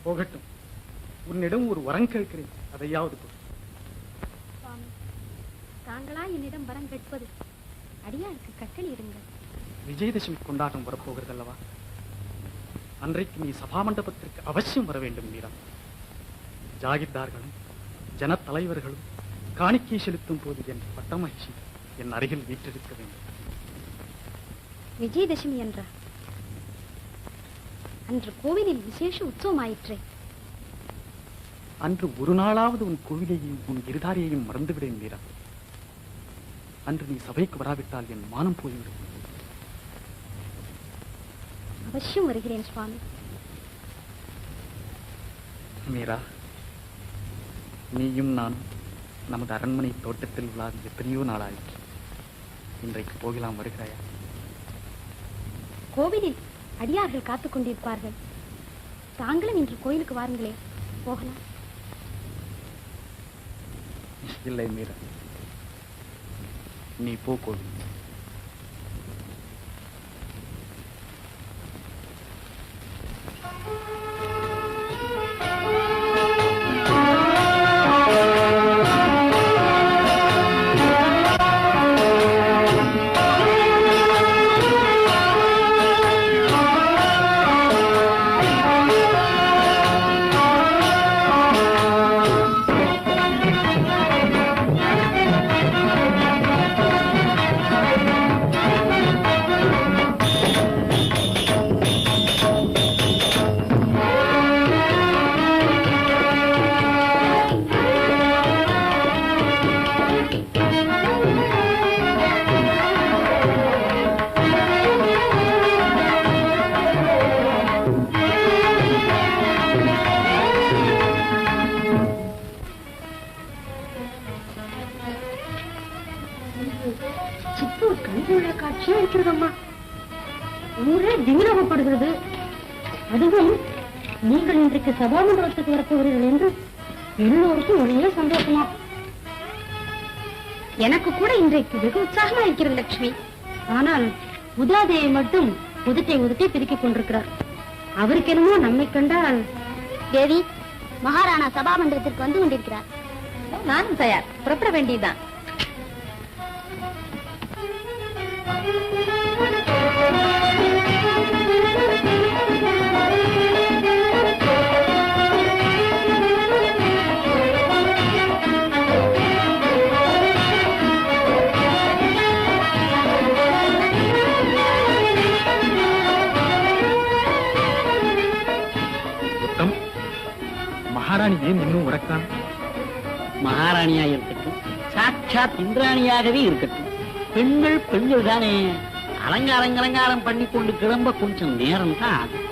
போகட்டும், உன்னிடம் ஒரு வரம் கேட்கிறேன், அதையாவது கொடு. சுவாமி, தாங்களா என்னிடம் வரம் கேட்பது? அடியாருக்கு கட்டளையிடுங்கள். விஜயதசமி கொண்டாட்டம் வரப்போகிறது அல்லவா? அன்றைக்கு நீ சபா மண்டபத்திற்கு அவசியம் வர வேண்டும் மீரா. ஜாகிர்தார்களும் ஜன தலைவர்களும் காணிக்கை செலுத்தும் போது என் பட்டமகிழ்ச்சி என் அருகில் வீற்றிருக்க வேண்டும். விஜயதசமி என்றார். அன்று கோவிலில் விசேஷ உற்சவமாயிற்றே. அன்று ஒரு நாளாவது உன் கோவிலையும் உன் இருதாரியையும் மறந்துவிடேன் மீரா. அன்று நீ சபைக்கு வராவிட்டால் என் மானம் போய்விடும். அவசியம் வருகிறேன் சுவாமி. மீரா, நீயும் நானும் நமது அரண்மனை தோட்டத்தில் உள்ளாது எத்தனையோ நாளாயிற்று. இன்றைக்கு போகலாம், வருகிறாயா? கோவிலில் அடியார்கள் காத்துக் கொண்டிருப்பார்கள். தாங்களும் இன்று கோயிலுக்கு வாருங்களே, போகலாம். இல்லை மீரா, நீ போ கோவில். ஊரே திமிரகப்படுகிறது. அதுவும் நீங்கள் இன்றைக்கு சபாமண்டலத்துக்கு வரப்போகிறீர்கள் என்று எல்லோருக்கும் ஒரே சந்தோஷமா. எனக்கு கூட இன்றைக்கு வெகு உற்சாகமா இருக்கிறது லட்சுமி. ஆனால் உதாதேவி மட்டும் உதட்டை பிரிக்கிக் கொண்டிருக்கிறார். அவருக்கு என்னமோ நம்மை கண்டால். தேவி, மகாராணா சபாமண்டலத்திற்கு வந்து கொண்டிருக்கிறார். நானும் தயார், புறப்பட வேண்டியதுதான். மகாராணி ஏன் இன்னும் உறக்கான்? மகாராணியா இருக்கட்டும், சாட்சாத் இந்திராணியாகவே இருக்கட்டும், பெண்கள் தானே. அலங்காரம் பண்ணி கொண்டு கிளம்ப கொஞ்சம் நேரம் தான் ஆகும்.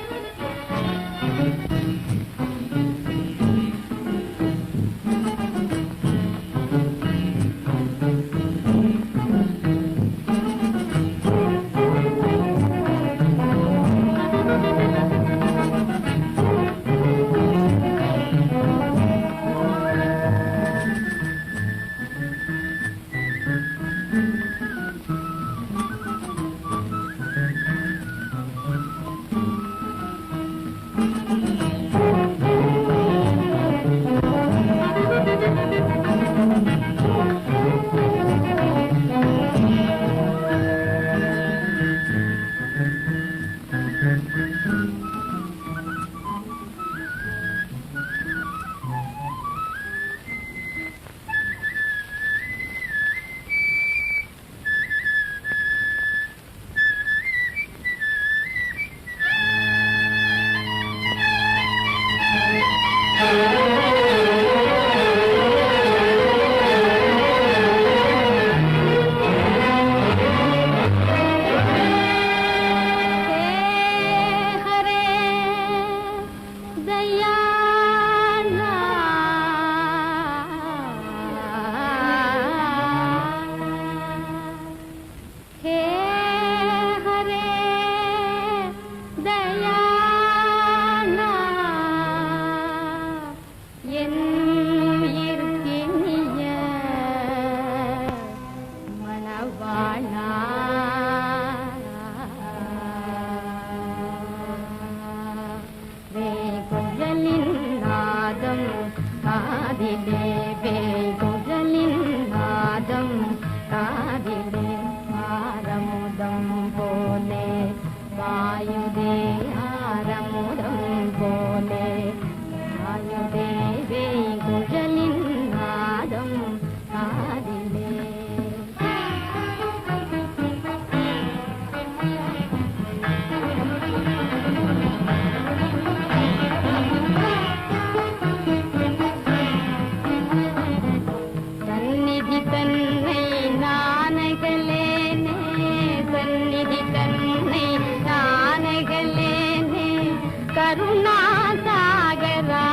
கருணாசாகரா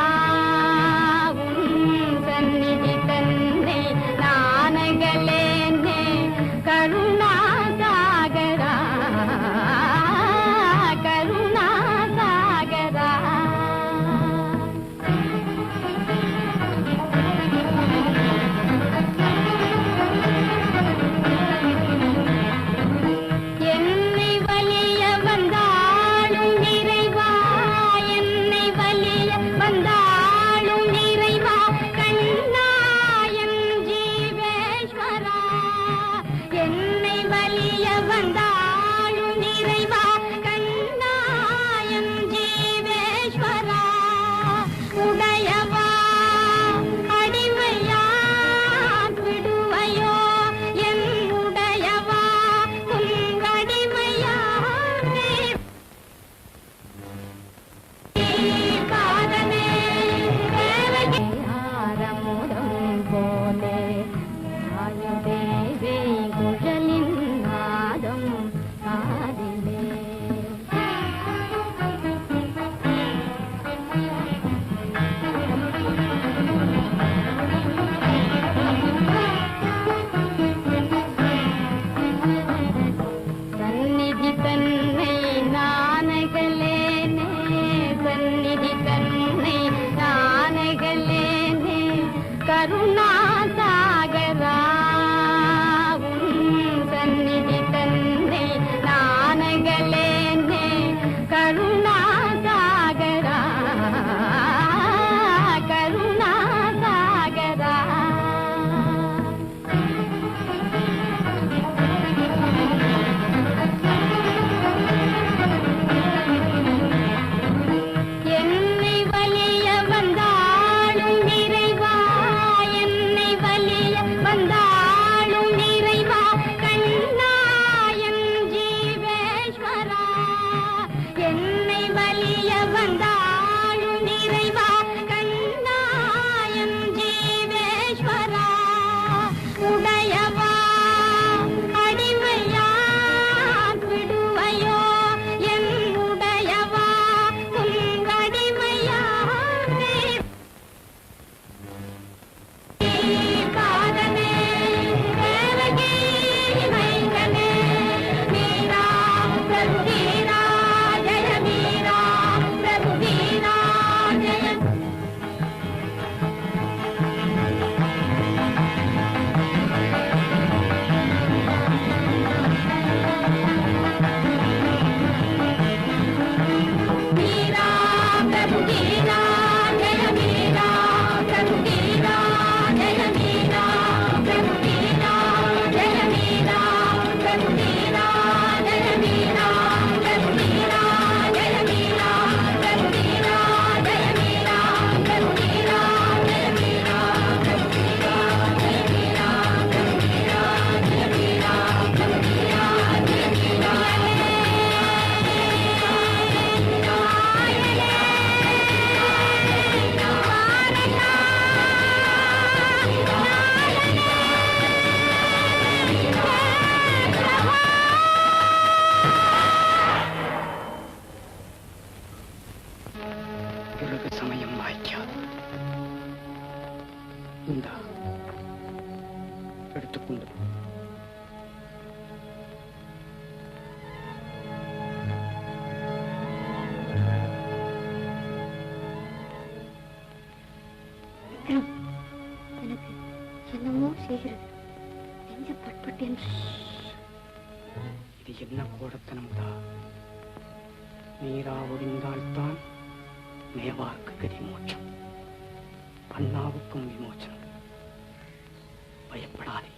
உன் சந்நிதி தன்னை நானகலேனே கருணாசாகரா கருணாசாகரா என்னை வலிய வந்தாலும் இறைவா என்னை வலிய வந்தாலும் இறைவா கண்ணாயன் ஜீவேஸ்வரா என்னை வலிய வந்தாலும் இறைவா கண்ணாயன் ஜீவேஸ்வரா உடையவா அடிமையா விடுவையோ என் உடையவா உங்கடிமையா காதனே ஆரமுடம் போலே ஆயுதேவே குழலின் நாதம் காதிலே சந்நிதி தன்னை நானகலேனே சந்நிதி தன்னை நானகலேனே கருணாசாகரா உன் சந்நிதி தன்னை நானகலேனே கருணாசாகரா கருணாசாகரா என்னை வலிய வந்தாலும் இறைவா என்னை வலிய வந்தாலும் இறைவா கண்ணாயன் ஜீவேஸ்வரா என்னை வலிய வந்தாலும் இறைவா கண்ணாயன் ஜீவேஸ்வரா உடையவா அடிமையா விடுவையோ என் உடையவா உங்கடிமையா காதனே தேவகி மைந்தனே மீரா பிரபு வீரா ஜெய மீரா பிரபு வீரா ஜெய மீரா பிரபு வீரா ஜெய மீரா பிரபு வீரா ஜெய மீரா பிரபு வீரா ஜெய மீரா பிரபு வீரா ஜெய மீரா பிரபு வீரா ஜெய மீரா பிரபு வீரா ஜெய மீரா பிரபு வீரா ஜெய மீரா பிரபு வீரா ஜெய மீரா பிரபு வீரா ஜெய மீரா பிரபு வீரா ஜெய மீரா பிறகு சமயம் வாய்க்காது. இந்தா எடுத்துக்கொண்டு போ. எனக்கு என்னமோ செய்கிறது நெஞ்சு பட்பட்டு என்று இது என்ன கோடத்தனம் தான். நீரா ஒழிந்தால்தான் மேவார்க்கு கதி மோட்சம், அண்ணாவுக்கும் விமோச்சனம். பயப்படாதே,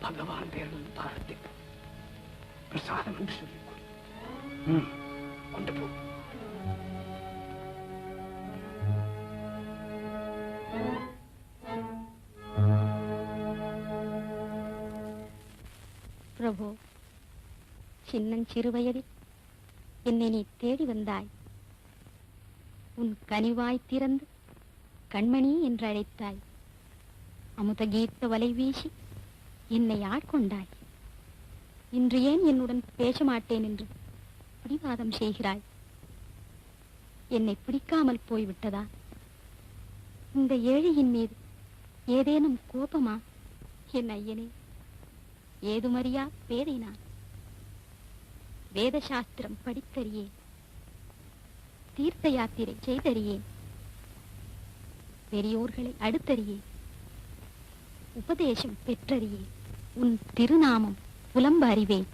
பகவான் பேரில் பிரார்த்திப்போம். பிரசாதம் என்று சொல்லிக் கொடு. கொண்டு போ. பிரபு சின்னஞ்சிறு வயதில் என்னை நீ தேடி வந்தாய். உன் கனிவாய் திறந்து கண்மணி என்று அழைத்தாய். அமுத கீத்த வலை வீசி என்னை ஆட்கொண்டாய். இன்று ஏன் என்னுடன் பேச மாட்டேன் என்று பிடிவாதம் செய்கிறாய்? என்னை பிடிக்காமல் போய்விட்டதா? இந்த ஏழையின் மீது ஏதேனும் கோபமா? என் ஐயனே, ஏதுமறியா பேதை நான். வேத சாஸ்திரம் படித்தறியேன், தீர்த்த யாத்திரை செய்தறியேன், பெரியோர்களை அடுத்தறியேன், உபதேசம் பெற்றறியேன். உன் திருநாமம் புலம்ப அறிவேன்,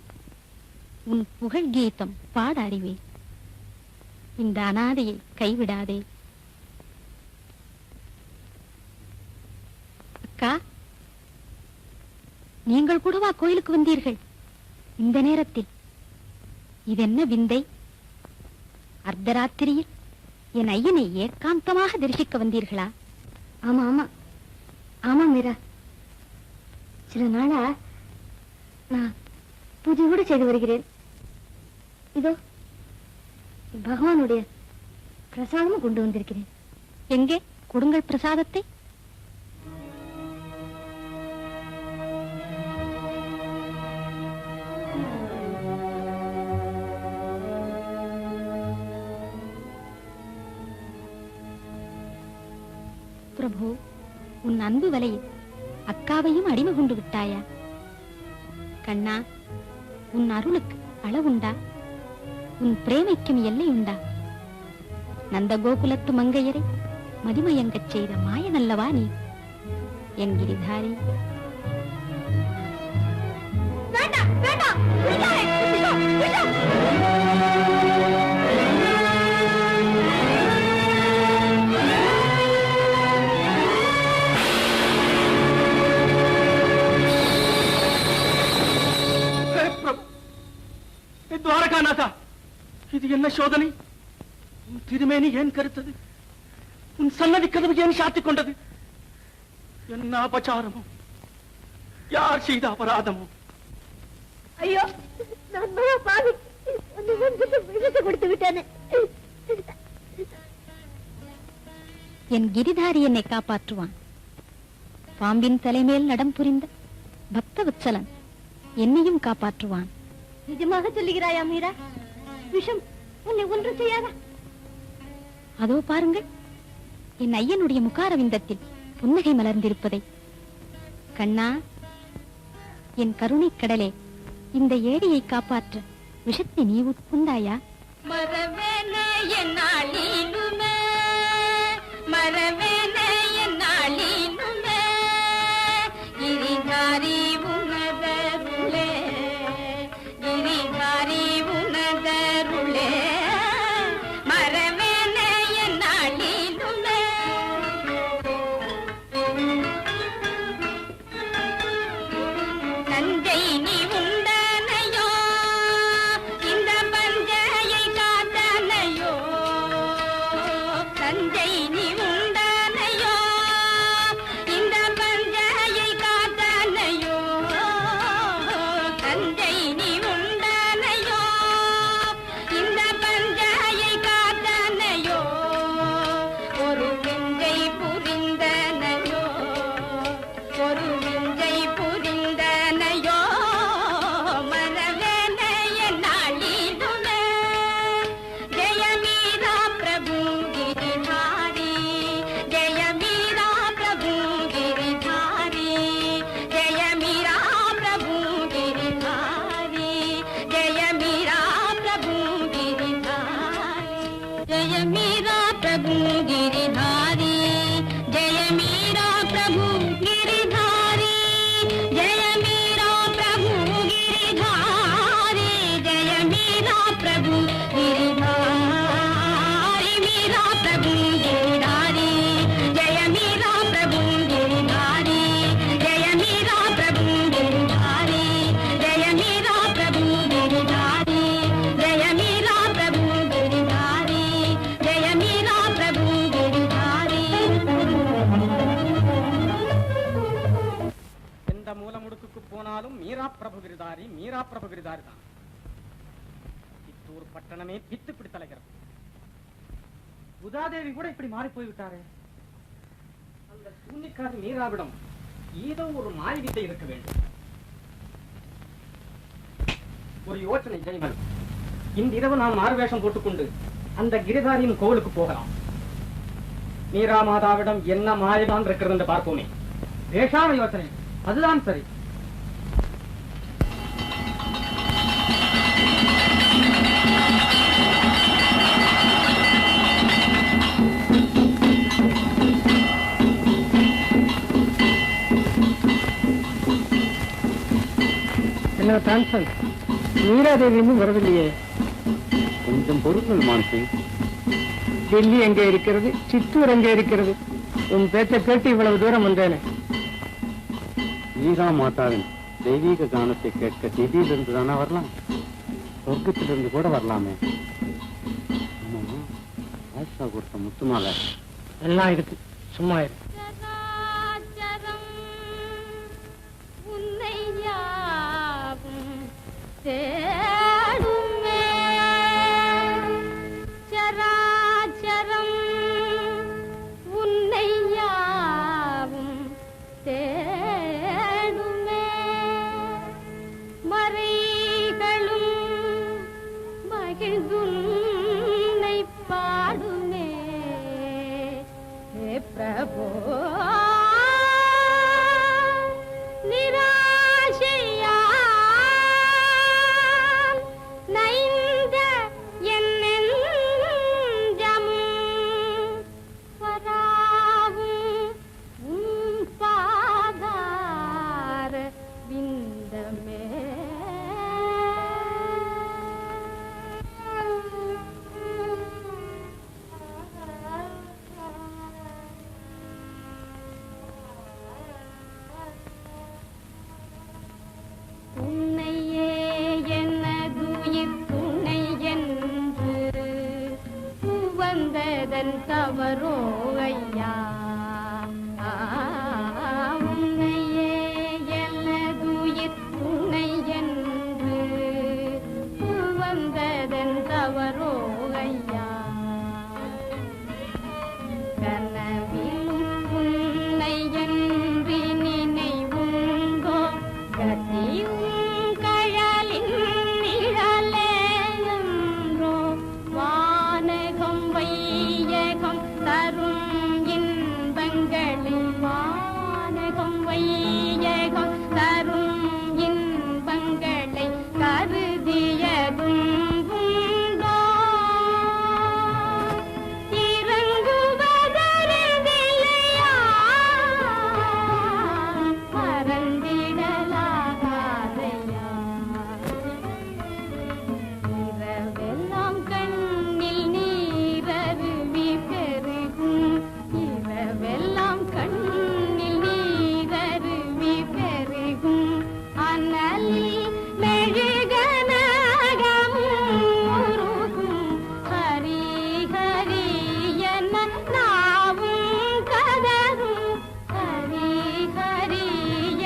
உன் புகழ் கீதம் பாட அறிவேன். இந்த அனாதையை கைவிடாதே. அக்கா, நீங்கள் கூடவா கோயிலுக்கு வந்தீர்கள் இந்த நேரத்தில்? இதென்ன விந்தை? அர்த்தராத்திரியில் என் ஐயனை ஏகாந்தமாக தரிசிக்க வந்தீர்களா? ஆமா ஆமா ஆமா மீரா, சில நாளா நான் பூஜை கூட செய்து வருகிறேன். இதோ பகவானுடைய பிரசாதமும் கொண்டு வந்திருக்கிறேன். எங்கே கொடுங்கள் பிரசாதத்தை. பிரபு, உன் அன்பு வலையில் அக்காவையும் அடிமை கொண்டு விட்டாயா? கண்ணா, உன் அருளுக்கு அளவுண்டா? உன் பிரேமைக்கும் எல்லை உண்டா? நந்த கோகுலத்து மங்கையரை மதிமயங்கச் செய்த மாயனல்லவா நீ என் கிரிதாரி? வேண்டாம் வேண்டாம், துவாரகாநாதா, இது என்ன சோதனை? உன் திருமேனி ஏன் கருத்தது? உன் சன்னதி கதவு ஏன் சாத்திக் கொண்டது? என்ன அபச்சாரமோ? யார் செய்த அபராதமோ? ஐயோ, நான் பாவி விஷத்தை கொடுத்து விட்டேனே. என் கிரிதாரி என்னை காப்பாற்றுவான். பாம்பின் தலைமேல் நடம் புரிந்த பக்தவத்சலன் என்னையும் காப்பாற்றுவான். நிஜமாக சொல்லுகிறாயா மீரா? விஷம் உன்னை ஒன்றும் செய்யாதா? அதோ பாருங்கள், என் ஐயனுடைய முகாரவிந்தத்தில் புன்னகை மலர்ந்திருப்பதை. கண்ணா, என் கருணைக் கடலே, இந்த ஏடியை காப்பாற்ற விஷத்தை நீ உட்கொண்டாயா? மரவேனே என்னாலினுமே, மரவேனே என்னாலினுமே, கிரிதாரி உனதருளே, கிரிதாரி உனதருளே, மரவேனே என்னாலினுமே. தஞ்சை நீ உண்டனையோ, இந்த பஞ்சையை காத்தனையோ, தஞ்சை நீ உண்டனையோ, இந்த பஞ்சையை காத்தனையோ, தஞ்சை நீ உண்டனையோ, இந்த பஞ்சையை காத்தனையோ, ஒரு விஞ்சை புரிந்தனையோ, ஒரு விஞ்சை புரிந்தனையோ, மரவேனே என்னாலினுமே. ஜெய மீரா பிரபு கிரிதாரி, ஜெய மீரா பிரபு கிரிதாரி, ஜெய மீரா பிரபு கிரிதாரி, ஜெய மீரா பிரபு கிரிதாரி, ஜெய மீரா பிரபு கிரிதாரி, ஜெய மீரா பிரபு கிரிதாரி, ஜெய மீரா பிரபு கிரிதாரி, ஜெய மீரா பிரபு கிரிதாரி, மீரா பிரபு கிரிதாரி, ஜெய மீரா பிரபு கிரிதாரி, ஜெய மீரா பிரபு கிரிதாரி, ஜெய மீரா பிரபு கிரிதாரி, ஜெய மீரா பிரபு கிரிதாரி, ஜெய மீரா பிரபு கிரிதாரி. எந்த மூல முடுக்குக்கு போனாலும் மீரா பிரபு கிரிதாரி, மீரா பிரபு கிரிதாரி தான். சித்தூர் பட்டணமே பித்து பிடித்தலைகிறது. உதாதேவி கூட இப்படி மாறி போய்விட்டாரே. அந்த சூன்னிக்காரி மீராவிடம் ஏதோ ஒரு மாய் வித்தை இருக்க வேண்டும். ஒரு யோசனை ஜெய்வன். இன்றிரவு நாம் மாறுவேஷம் போட்டுக்கொண்டு அந்த கிரிதாரியின் கோவிலுக்கு போகலாம். மீரா மாதாவிடம் என்ன மாயதான் இருக்கிறது என்று பார்ப்போமே. பேசாம யோசனை, அதுதான் சரி. என்ன டிரான்ஸ்ஃபர்? மீராதேவி இன்னும் வரவில்லையே. கொஞ்சம் பொருட்கள் மான்சி. டெல்லி எங்கே இருக்கிறது, சித்தூர் எங்கே இருக்கிறது? உன் பேச்சை கேட்டு இவ்வளவு தூரம் வந்தேனே. மீரா மாதாவின் தெய்வீக கானத்தை கேட்க திடீரிலிருந்து தானே வரலாம், சொர்க்கத்திலிருந்து கூட வரலாமே. ஆயிஷா கொடுத்த முத்துமாலை எல்லாம் இருக்கு, சும்மா இருக்கு. தேடுமே சராச்சரம் உன்னை யாவும் தேடுமே மறைகளும் மகிழ்ந்துன்னை பாடுமே ஹே பிரபோ தவறோ ஐயா உன்னையே எனதுயிர் துணை என்று வந்ததன் தவறோ ஐயா கனவிலும் உன்னை என்று நினைவுங்கோ கதியும் கழலின் நிழலே என்றோ வானகம் வையகம் தரும் இன்பங்களை வானகம் வையகம் தரும் இன்பங்களை கருதியதும் உண்டோ இறங்குவதறிவில்லையா மறந்திடலாகாதையா இரவெல்லாம் கண்ணில் நீரருவி பெருகும் இரவெல்லாம் கண்ணில் நீரருவி பெருகும் அனலில் மெழுகனகமும் உருகும் ஹரி ஹரி என நாவும் கதரும் ஹரி ஹரி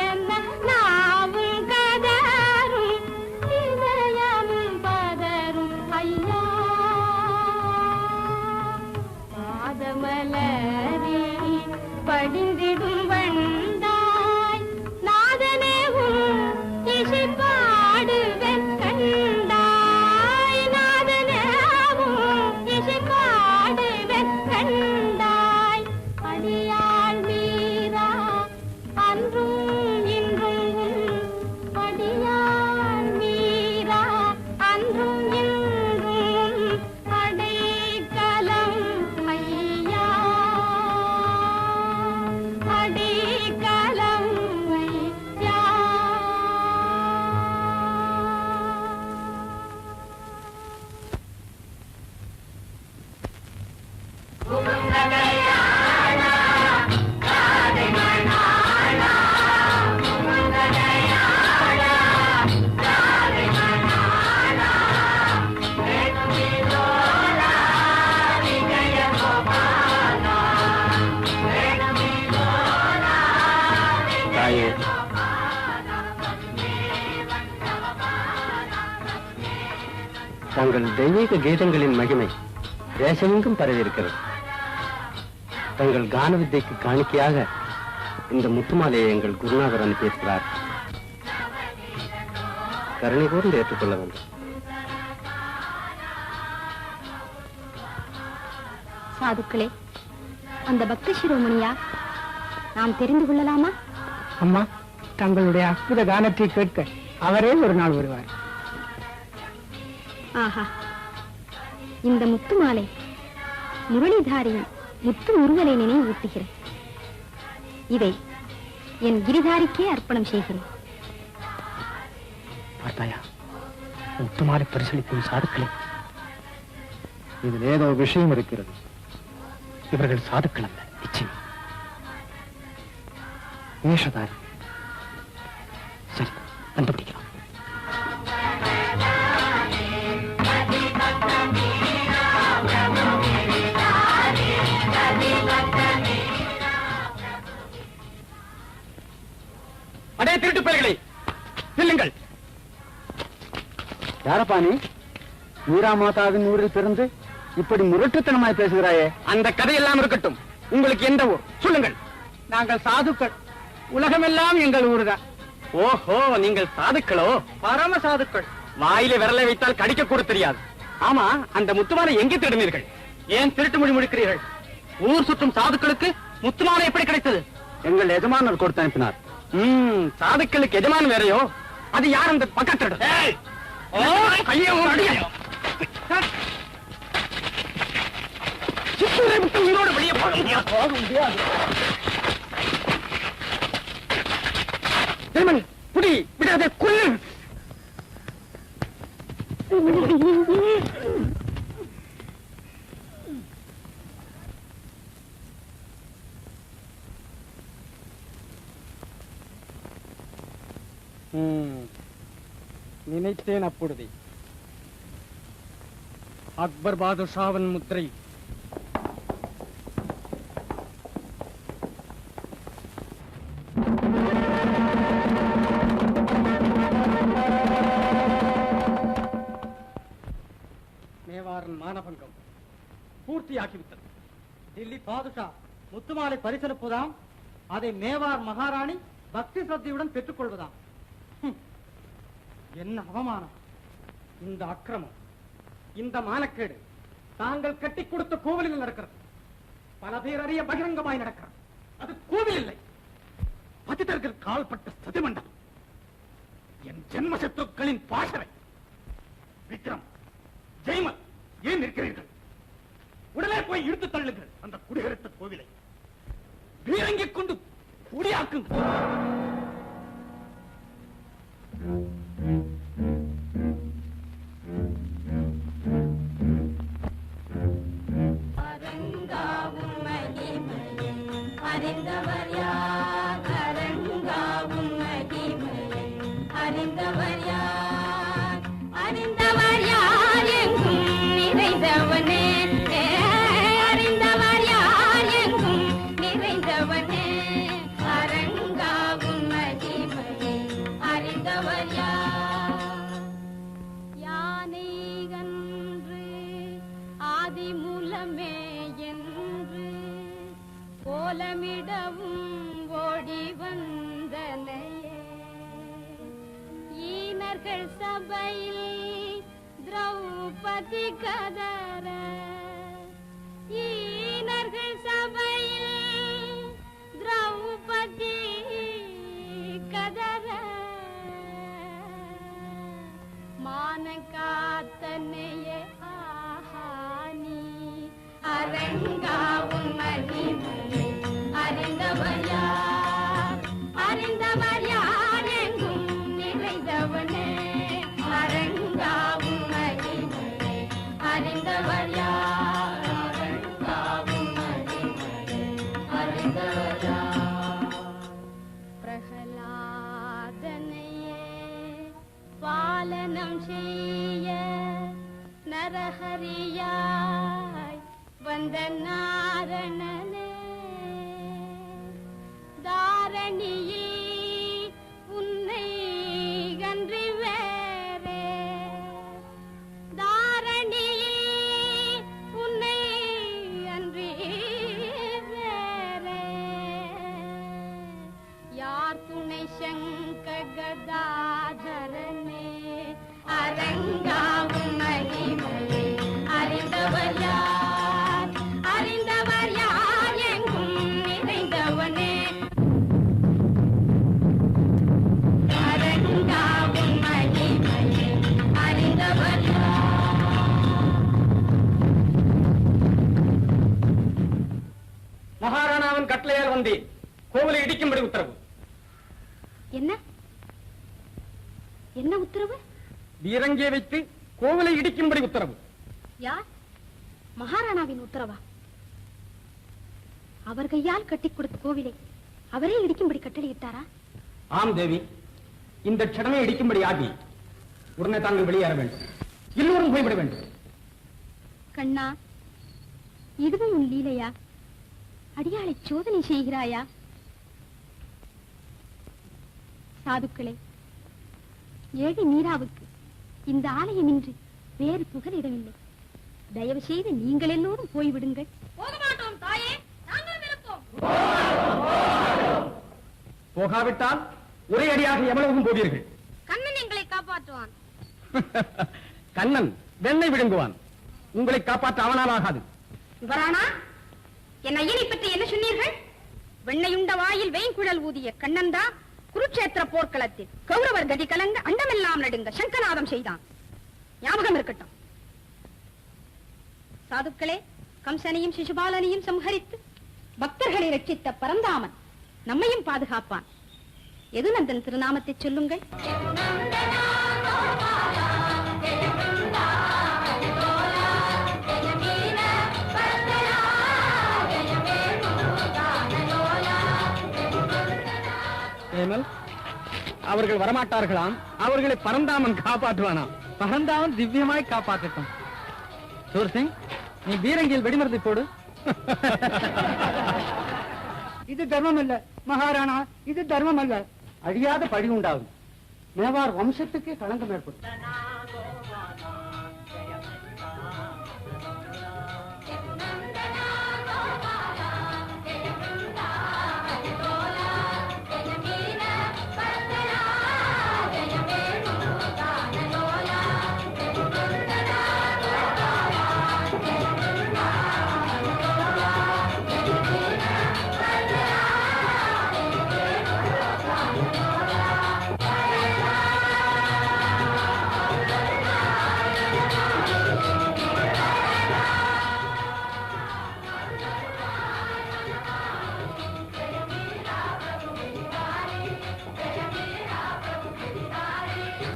என நாவும் கதரும் இதயமும் பதரும் ஐயா பாதமலரி படிந்திடும் வந்தாய் நாதனே உன் இசை பாடுவேன் கண்டாய் நாதனே உன் இசை பாடுவேன் கண்டாய் அடியாள் மீரா அன்றும் இன்றும் அடியாள் மீரா அன்றும் இன்றும் அடைக்கலம் ஐயா அடைக்கலம் ஐயா தாயே, தங்கள் தெய்வீக கீதங்களின் மகிமை தேசமெங்கும் பரவியிருக்கிறது. தங்கள் கான வித்தைக்கு காணிக்கையாக இந்த முத்துமாலையை எங்கள் குருநாதர் அனுப்பியிருக்கிறார். கருணை கூர்ந்து ஏற்றுக்கொள்ள வேண்டும். சாதுக்களே, அந்த பக்த சிரோமணியா? நாம் தெரிந்து கொள்ளலாமா? அம்மா, தங்களுடைய அற்புத கானத்தை கேட்க அவரே ஒரு நாள் வருவார். ஆஹா, இந்த முத்து மாலை முரளிதாரியின் முத்து முருகலை நினைவூட்டுகிறேன். இதை என் கிரிதாரிக்கே அர்ப்பணம் செய்கிறேன். பார்த்தாயா, முத்துமாலை பரிசளிக்கும் சாதுக்களே, இதில் ஏதோ விஷயம் இருக்கிறது. இவர்கள் சாதுக்கள் அல்ல, நிச்சயம் வேஷதாரி. சரி, கண்டுபிடிக்கலாம். அடே திருட்டு பேர்களை நில்லுங்கள். யாரப்பா நீ? மீரா மாதாவின் ஊரில் பிறந்து இப்படி முரட்டுத்தனமாய் பேசுகிறாயே. அந்த கதையெல்லாம் இருக்கட்டும். உங்களுக்கு எந்த ஊர் சொல்லுங்கள். நாங்கள் சாதுக்கள். உலகமெல்லாம் எங்கள் ஊருதான். ஓஹோ, நீங்கள் சாதுக்களோ? பரம சாதுக்கள். வாயில விரலை வைத்தால் கடிக்க கூட தெரியாது. ஆமா, அந்த முத்துமாலை எங்கே திருடினீர்கள்? ஏன் திருட்டு மொழி முடிக்கிறீர்கள்? ஊர் சுற்றும் சாதுக்களுக்கு முத்துமாலை எப்படி கிடைத்தது? எங்கள் எஜமானர் கொடுத்து அனுப்பினார். சாதுக்களுக்கு எஜமான் வேறையோ? அது யார் அந்த பக்கத்து? உயிரோடு வெளியே போக முடியாது. புடி விடாதே, கொல்லு. நினைத்தேன் அப்பொழுதே. அக்பர் பாதுஷாவின் முத்திரை. மேவாரின் மானபங்கம் பூர்த்தியாகிவிட்டது. டில்லி பாதுஷா முத்துமாலை பரிசளிப்பதாம். அதை மேவார் மகாராணி பக்தி சிரத்தையுடன் பெற்றுக் கொள்வதாம். என்ன அவமானம்! இந்த அக்கிரமம், இந்த மானக்கேடு தாங்கள் கட்டி கொடுத்த கோவிலில் நடக்கிறது. பல பேர் அறிய பகிரங்கமாய் நடக்கிறது. அது கோவில் இல்லை, பதிதர்கள் கால்பட்ட சதிமண்டலம். என் ஜென்ம சத்துருக்களின் பாசறை. விக்ரம், ஜெய்மல், ஏன் நிற்கிறீர்கள்? உடனே போய் இழுத்து தள்ளுங்கள் அந்த குடியரசு கோவிலை. வீரங்கிக் கொண்டு குடியாக்குங்கள். அறிந்தவர் யார்? அரங்காவும் மகிமையை அறிந்தவர் யார்? அறிந்தவர் யார் எங்கும் நிறைந்தவனே, அறிந்தவர் யார் எங்கும் நிறைந்தவனே, அரங்காவும் மகிமையை அறிந்தவர் யார்? யானை கன்று ஆதிமூலமே என்று கோலமிடவும் ஓடி வந்தனையே, ஈனர்கள் சபையில் திரௌபதி கதற, ஈனர்கள் சபையில் திரௌபதி கதற, மான காத்தனையே ஆஹானி அரங்காவும் மகிமையை அறிந்தவர் யார்? அறிந்தவர் யார் எங்கும் நிறைந்தவனே, அரங்காவும் மகிமையை அறிந்தவர் யார்? அரங்காவும் மகிமையை அறிந்தவர் யார்? பிரகலாதனையே பாலனம் செய்ய நரஹரியாய் வந்த நாரணனே, தாரணியே உன்னை கன்றி வேறே, தாரணியே உன்னை அன்றி வேறே, யார் துணை சங்க கதாதரனே, அரங்காவும் மகிமையை அறிந்தவர் யார்? அறிந்த வந்தேன். கோவிலை இடிக்கும்படி உத்தரவு. என்ன என்ன உத்தரவு? வீரங்கே வைத்து கோவிலை இடிக்கும்படி உத்தரவு. யார்? மகாராணாவின் உத்தரவா? அவர் கையால் கட்டிக் கொடுத்த கோவிலை அவரே இடிக்கும்படி கட்டளையிட்டாரா? ஆம் தேவி, இந்த க்ஷணமே இடிக்கும்படி ஆகி உடனே தாங்கள் வெளியேற வேண்டும். எல்லோரும் போய்விட வேண்டும். கண்ணா, இதுவும் உன் லீலையா? அடியாளை சோதனை செய்கிறாயா? சாதுக்களே, ஏழை மீராவுக்கு இந்த ஆலயமின்றி வேறு புகலிடமில்லை. தயவு செய்து நீங்கள் எல்லோரும் போய்விடுங்கள். போக மாட்டோம் தாயே, நாங்களும் இருப்போம். போகாவிட்டால் ஒரே அடியாக எவ்வளவும் போவீர்கள். கண்ணன் எங்களை காப்பாற்றுவான். கண்ணன் வெண்ணெய் விழுங்குவான். உங்களை காப்பாற்ற அவனால் ஆகாது. யுவராணா, என் ஐயனை பற்றி என்ன சொன்னீர்கள்? வெண்ணையுண்ட வாயில் வெய்குழல் ஊதிய கண்ணன் தான் குருட்சேத்திர போர்க்களத்தில் கௌரவர் கதி கலங்க அண்டமெல்லாம் நடுங்க சங்கநாதம் செய்தான். ஞாபகம் இருக்கட்டும். சாதுக்களே, கம்சனையும் சிசுபாலனையும் சம்ஹரித்து பக்தர்களை ரட்சித்த பரந்தாமன் நம்மையும் பாதுகாப்பான். எதுநந்தன் திருநாமத்தை சொல்லுங்கள். அவர்கள் வரமாட்டார்களாம். அவர்களை பரந்தாமன் காப்பாற்றுவானாம். பரந்தாமன் திவ்யமாய் காப்பாற்றட்டும். சூர்சிங், நீ பீரங்கியில் வெடிமருந்தை போடு. இது தர்மம் அல்ல மகாராணா, இது தர்மம் அல்ல. அழியாத பழி உண்டாகும். மேவார் வம்சத்துக்கே களங்கம் ஏற்படும்.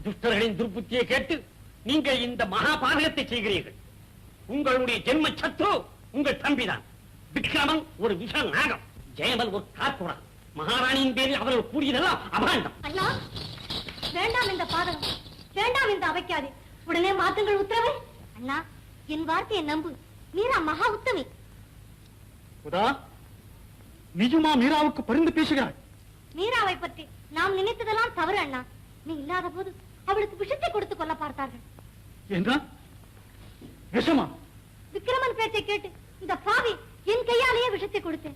துஷ்டர்களின் துர்புத்தியை கேட்டு நீங்கள் இந்த மகாபாரகத்தை செய்கிறீர்கள். உங்களுடைய ஜென்ம சத்ரு உங்கள் தம்பிதான். விக்ரமன் ஒரு விஷ நாகம், ஜெயமல் ஒரு காத்துடன். மகாராணியின் பேரில் அவர்கள் கூறியதெல்லாம் அபாண்டம். ஐயா, வேண்டாம் இந்த பாதகம், வேண்டாம் இந்த அவைக்காதே. உடனே மாத்துங்கள் உத்தரவை. அண்ணா, என் வார்த்தையை நம்பு. மீரா மகா உத்தமி. உதா, நிஜமா மீராவுக்கு பரிந்து பேசுகிறாள்? மீராவை பற்றி நாம் நினைத்ததெல்லாம் தவறு அண்ணா. நீ இல்லாத போது அவளுக்கு விஷத்தை கொடுத்து கொள்ள பார்த்தார்கள். என்ன விஷமா? விக்ரமன் பேச்சை கேட்டு இந்த பாவி என் கையாலேயே விஷத்தை கொடுத்தேன்.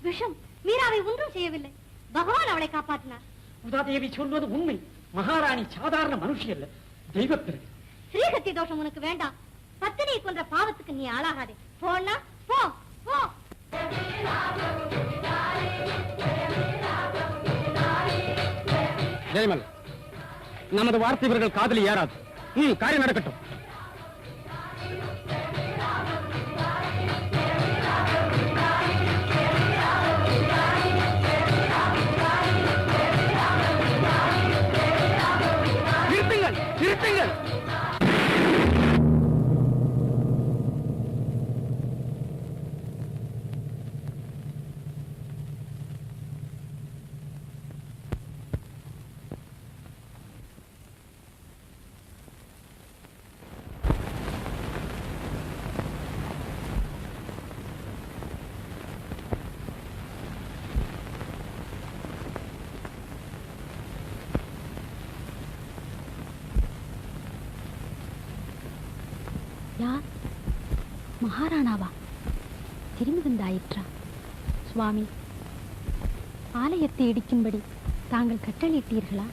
விஷம் மீராவை ஒன்றும் செய்யவில்லை. பகவான் அவளை காப்பாற்றினார். உதாதேவி சொல்வது உண்மை. மகாராணி சாதாரண மனுஷி அல்ல, தெய்வப்பிறகு. ஸ்ரீஹத்தி தோஷம் உனக்கு வேண்டாம். பத்தினியை கொன்ற பாவத்துக்கு நீ ஆளாகாதே. போனா போ போ. ஜெயமல், நமது வார்த்தை இவர்கள் காதலி ஏறாது. காரியம் நடக்கட்டும். நிறுத்துங்கள், நிறுத்துங்கள். யார்? மகாராணாவா? திரும்பி வந்தாயிற்றா? சுவாமி, ஆலயத்தை இடிக்கும்படி தாங்கள் கட்டளையிட்டீர்களா?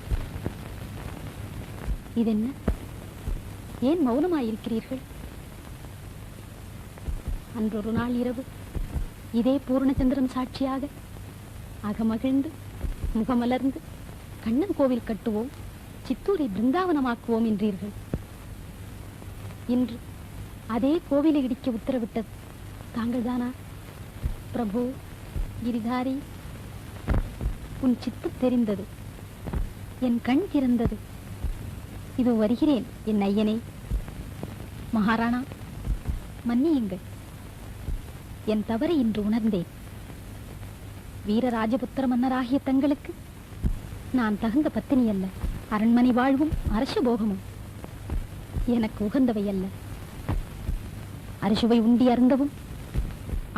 இதென்ன? ஏன் மௌனமாயிருக்கிறீர்கள்? அன்றொரு நாள் இரவு இதே பூர்ணச்சந்திரன் சாட்சியாக அகமகிழ்ந்து முகமலர்ந்து கண்ணன் கோவில் கட்டுவோம், சித்தூரை பிருந்தாவனமாக்குவோம் என்றீர்கள். இன்று அதே கோவிலை இடிக்க உத்தரவிட்டது தாங்கள் தானா? பிரபு, கிரிதாரி, உன் சித்து தெரிந்தது, என் கண் திறந்தது. இதோ வருகிறேன் என் ஐயனே. மகாராணா, மன்னியுங்கள், என் தவறை இன்று உணர்ந்தேன். வீரராஜபுத்திர மன்னராகிய தங்களுக்கு நான் தகுந்த பத்தினி அல்ல. அரண்மனை வாழ்வும் அரசு போகமும் எனக்கு உகந்தவை அல்ல. அரசுவை உண்டி அருந்தவும்,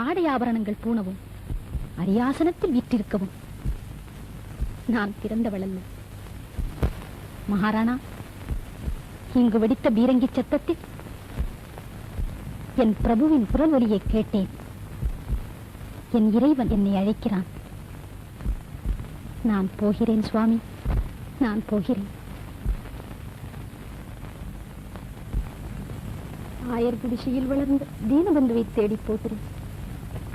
ஆடை ஆபரணங்கள் பூணவும், அரியாசனத்தில் வீற்றிருக்கவும் நான் பிறந்தவள் அல்ல. மகாராணா, இங்கு வெடித்த பீரங்கி சத்தத்தில் என் பிரபுவின் குரல் ஒலியை கேட்டேன். என் இறைவன் என்னை அழைக்கிறான். நான் போகிறேன் சுவாமி, நான் போகிறேன். ஆயர் குடிசையில் வளர்ந்த தீனபந்துவை தேடிப் போகிறேன்.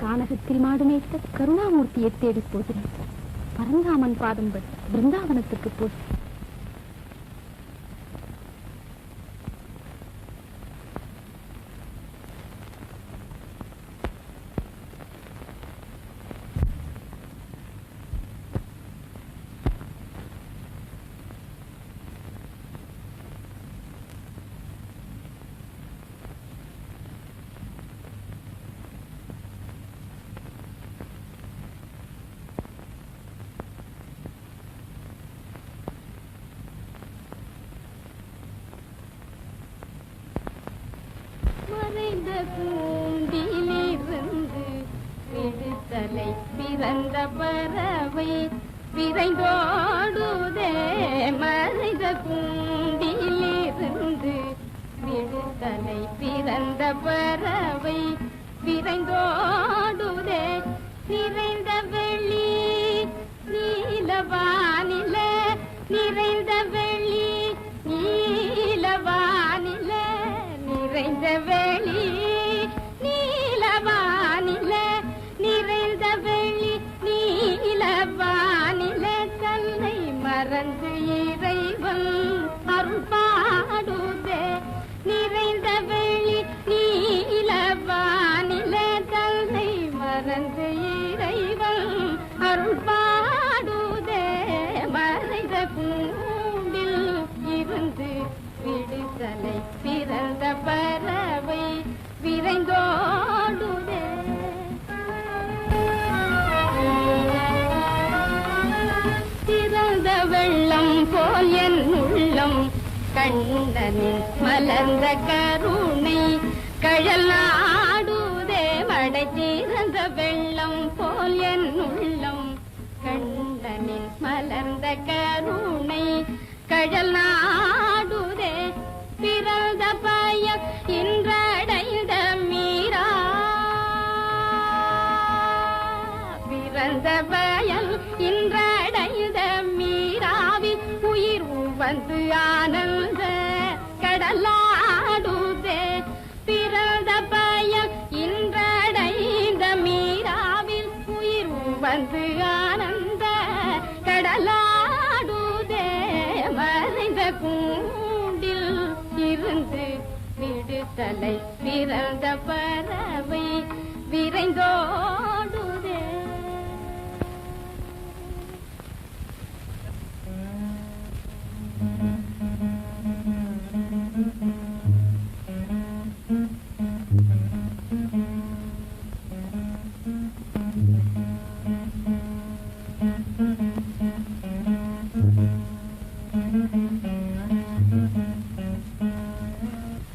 கானகத்தில் மாடு மேய்த்த கருணாமூர்த்தியை தேடிப் போகிறேன். பரந்தாமன் பாதம்படி பிருந்தாவனத்துக்கு போகிறேன். மறைந்த கூண்டிலிருந்து விடுதலை பிறந்த பறவை விரைந்தோடுதே. மறைந்த கூண்டிலிருந்து விடுதலை பிறந்த பறவை விரைந்தோடுதே. நிறைந்த வெளி நீலவானில, நிறைந்த வெளி நீலவானில, நிறைந்த வெளி நீலவானில, நிறைந்த வெளி நீலவானில, தன்னை மறந்து இறைவன் அருள் பாடுதே. நிறைந்த வெளி நீலவானில, தன்னை மறந்து இறைவன் அருள் பாடுதே. மறைந்த கூண்டில் இருந்து விடுதலை பிறந்த பறவை விரைந்தோடுதே. திறந்த வெள்ளம் போல் என் உள்ளம் கண்ணனின் மலர்ந்த கருணை கழல் நாடுதே. மடை திறந்த வெள்ளம் போல் என் உள்ளம் கண்ணனின் மலர்ந்த கருணை கழல் நாடுதே. பிறந்த பயம் இன்றடைந்த மீரா, பிறந்த பயம் இன்றடைந்த மீராவில் உயிர் வந்து ஆனந்த கடலாடுதே. பிறந்த பயம் இன்றடைந்த மீராவில் உயிர் வந்து ஆனந்த கடலாடுதே. மறைந்த கூண்டில் இருந்து விடுதலை பிறந்த பறவை விரைந்தோடுதே.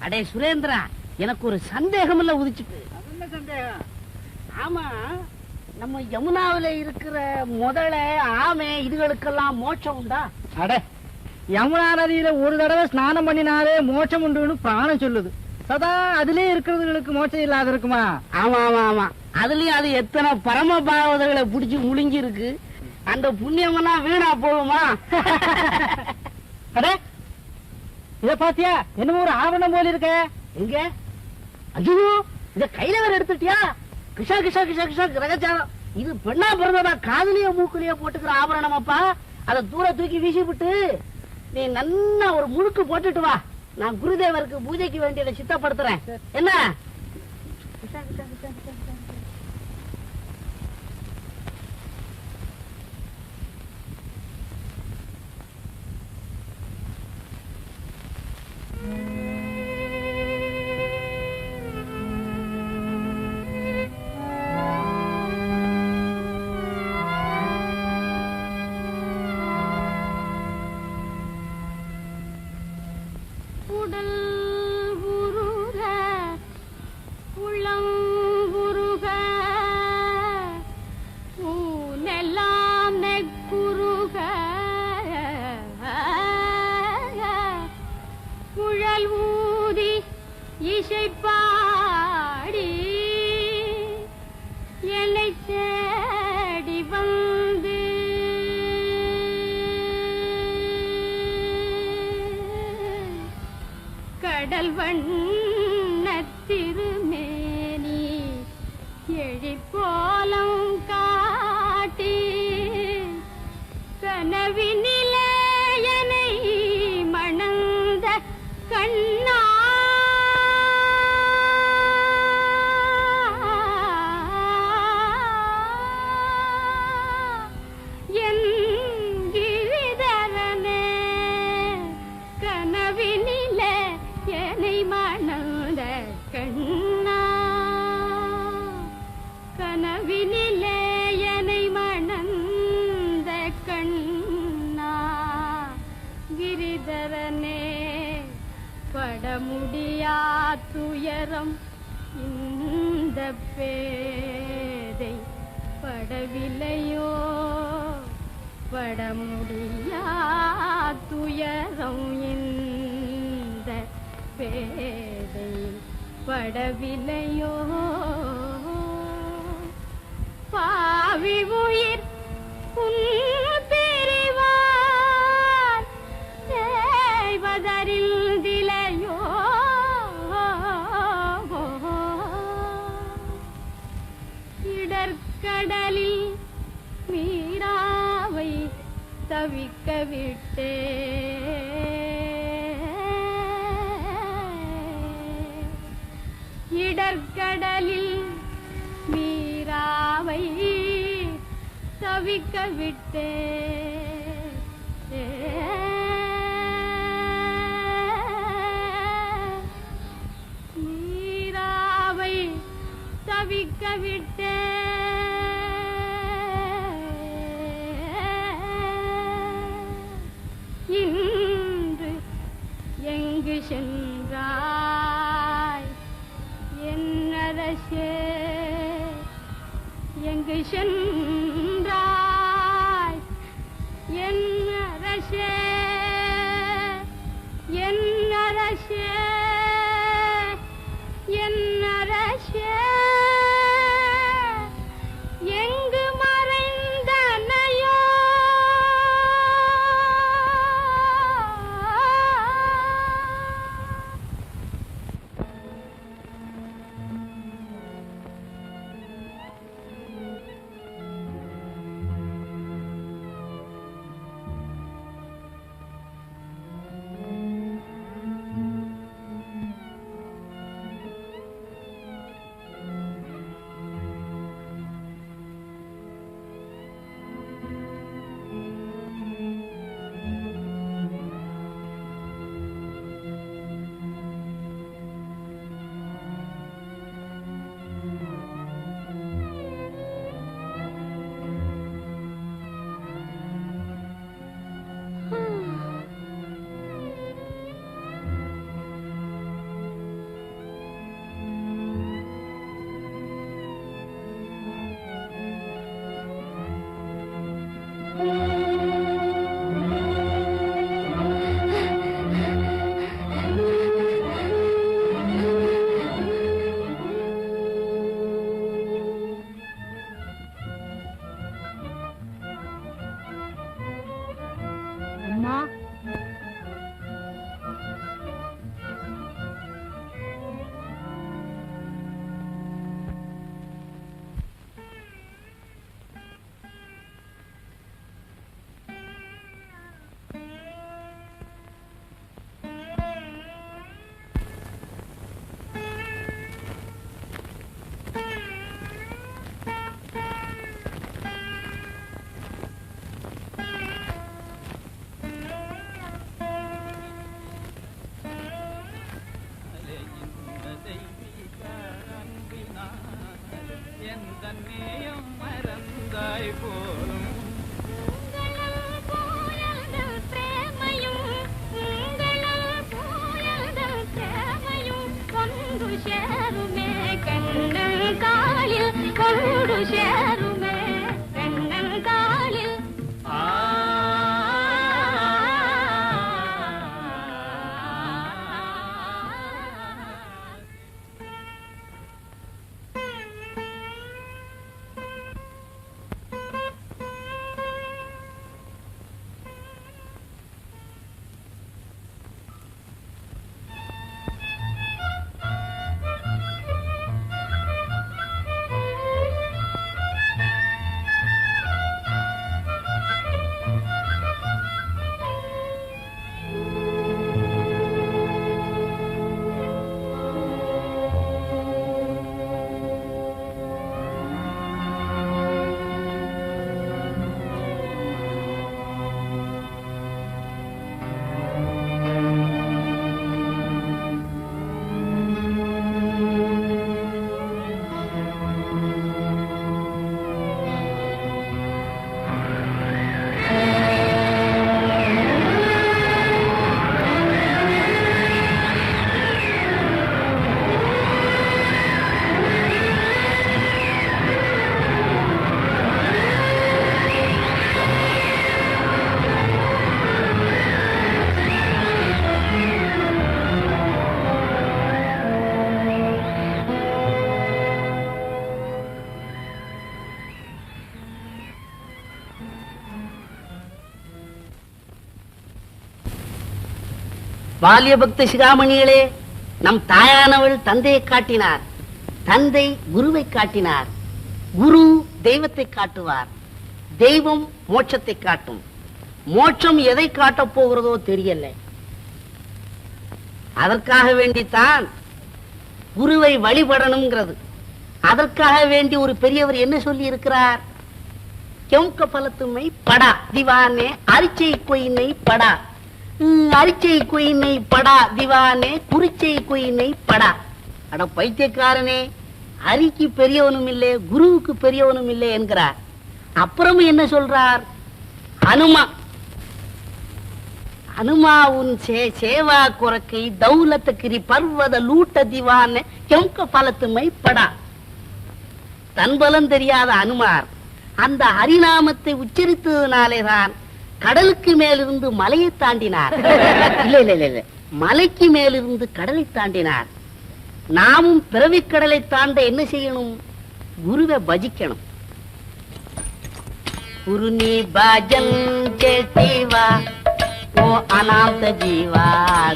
அடே சுரேந்திரா, எனக்கு ஒரு சந்தேகம் இல்ல உதிச்சுட்டு. என்ன சந்தேகம்? ஆமா, நம்ம யமுனாவில இருக்கிற முதல ஆமை இதுகளுக்கெல்லாம் மோட்சம் உண்டா? அட, யமுனா நதியில ஒரு தடவை ஸ்நானம் பண்ணினாலே மோட்சம் உண்டுன்னு பிராணம் சொல்லுது. சதா அதிலே இருக்கிறதுகளுக்கு மோட்சம் இல்லாத இருக்குமா? ஆமா ஆமா ஆமா, அதுலயும் அது எத்தனை பரம பாவதங்களை புடிச்சு முழுங்கி இருக்கு. அந்த புண்ணியமெல்லாம் வீணா போகுமா? அட, இத பாத்தியா? என்னமோ ஒரு ஆவணம் போல இருக்க. எங்க? ஐயோ, இத கையில வேற எடுத்துட்டியா? கிஷா கிஷா கிஷா கிஷா கிரகச்சாரம். இது பெண்ணா பிறந்ததா காதுலயே மூக்குலயே போட்டுக்கிற ஆபரணம் அப்பா. அதை தூர தூக்கி வீசி விட்டு நீ நல்லா ஒரு முழுக்கு போட்டுட்டு வா. நான் குருதேவருக்கு பூஜைக்கு வேண்டியதை சித்தப்படுத்துறேன். என்ன? இசை பாடி என்னை தேடி வந்து கடல் வண்ண திருமேனி எழிற்போலம் காட்டி கனவினிலே என்னை மணந்த கண்ணா என் கிரிதரனே கனவினிலே என்னை மணந்த கண்ணா கனவினிலே என்னை மணந்த கண்ணா கிரிதரனே படமுடியா துயரம் இந்த பேதை படவில்லையோ படமுடியா துயரம் இந்த பேதை படவில்லையோ பாவி உயிர் உன் பிரிவார் செய்வதறிந்திலையோ இடர்கடலில் மீராவை தவிக்க விட்டே இடர்கடலில் மீராவை தவிக்க விட்டே மீராவை தவிக்க விட்டே இன்று எங்கு சென்றாய் என் அரசே எங்கு சென்றாய் என் அரசே என் அரசே என் அரசே எங்கு மறைந்தனையோ பால்ய பக்த சிகாமணிகளே, நம் தாயானவள் தந்தையை காட்டினார், தந்தை குருவை காட்டினார், குரு தெய்வத்தை காட்டுவார், தெய்வம் மோட்சத்தை காட்டும், மோட்சம் எதை காட்டப் போகிறதோ தெரியல. அதற்காக வேண்டித்தான் குருவை வழிபடணுங்கிறது. அதற்காக வேண்டி ஒரு பெரியவர் என்ன சொல்லி இருக்கிறார்? क्योंक फलत में पड़ा दीवाने अरिचे कोई नहीं पड़ा, अरिचे कोई नहीं पड़ा दीवाने குறிச்சை कोई नहीं पड़ा. அட பைத்தியக்காரனே, ஹரிக்கு பெரியவனும் இல்லை, குருவுக்கு பெரியவனும் இல்லை என்கிறார். அப்புறம் என்ன சொல்றார்? ஹனுமா ஹனுமா உன் சேவா குறக்கை தௌலத்துக்கிரி பர்வத லூட்ட திவான क्योंक फलत में पड़ा. தன்பலம் தெரியாத அனுமார் அந்த ஹரிநாமத்தை உச்சரித்ததுனாலேதான் கடலுக்கு மேலிருந்து மலையை தாண்டினார். இல்ல மலைக்கு மேலிருந்து கடலை தாண்டினார். நாமும் பிறவிக் கடலை தாண்ட என்ன செய்யணும்? குருவை பஜிக்கணும். குருநீ பஜன் சேத்திவா ஓ அநாத ஜீவா,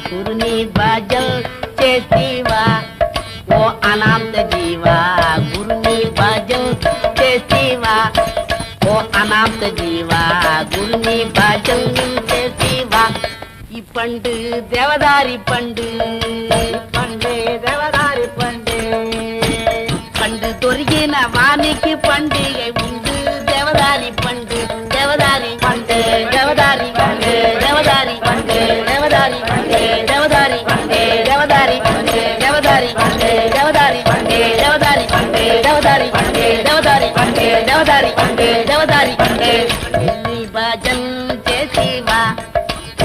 குருநீ பஜன் சேத்திவா ஓ அநாத ஜீவா, குருநீ பஜன் சேத்திவா ஓ அநாத ஜீவா, குருநீ பஜன் சேத்திவா. இப்பண்டு தேவதாரி பண்டு பண்டு தேவதாரி பண்டு பண்டு தொருகின வாணிக்கு பண்டிகை உண்டு. தேவதாரி பண்டு தேவதாரி பண்டு தேவதாரி பண்டு தேவதாரி பண்டு தேவதாரி பண்டு தேவதாரி பண்டு தேவதாரி பண்டு தேவதாரி பண்டு தேவதாரி பண்டு தேவதாரி பண்டு தேவதாரி பண்டு தேவதாரி பண்டு தேவதாரி பண்டு தேவதாரி பண்டு. பஜன் சேசிவா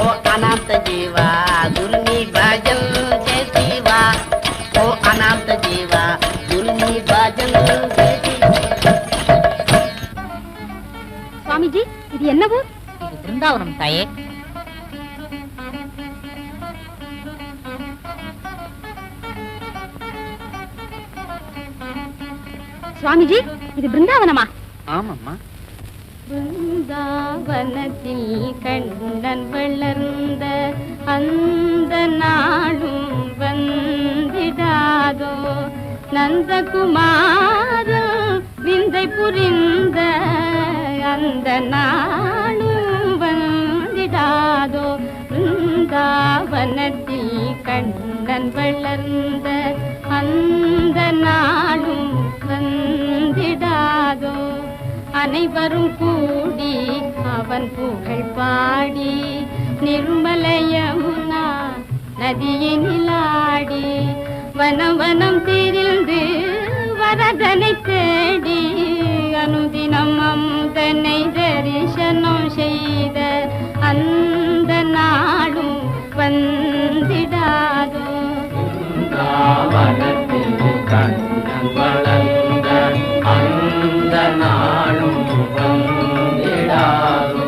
ஓ அநாத ஜீவா, குருநீ பஜன் சேசிவா ஓ அநாத ஜீவா, குருநீ பஜன் சேசிவா. சுவாமிஜி, இது என்ன ஊர்? இது பிருந்தாவனம் தாயே. சுவாமிஜி, இது பிருந்தாவனமா? ஆமாம்மா. பிருந்தாவனத்தில் கண்ணன் வளர்ந்த அந்த நாளும் வந்திடாதோ, நந்தகுமார விந்தை புரிந்த அந்த நாளும் வந்திடாதோ. பிருந்தாவனத்தில் கண்ணன் வளர்ந்த அந்த நாளும் வந்திடாதோ. அனைவரும் கூடி அவன் புகழ் பாடி நிர்மல யமுனா நதியினிலாடி வனம் வனம் திரிந்து வரதனை தேடி அனுதினம் அமுதனை தரிசனம் செய்த அந்த நாளும் வந்திடாதோ. கண்ணன் வளர்ந்த அந்த நாளும் வந்திடாதோ.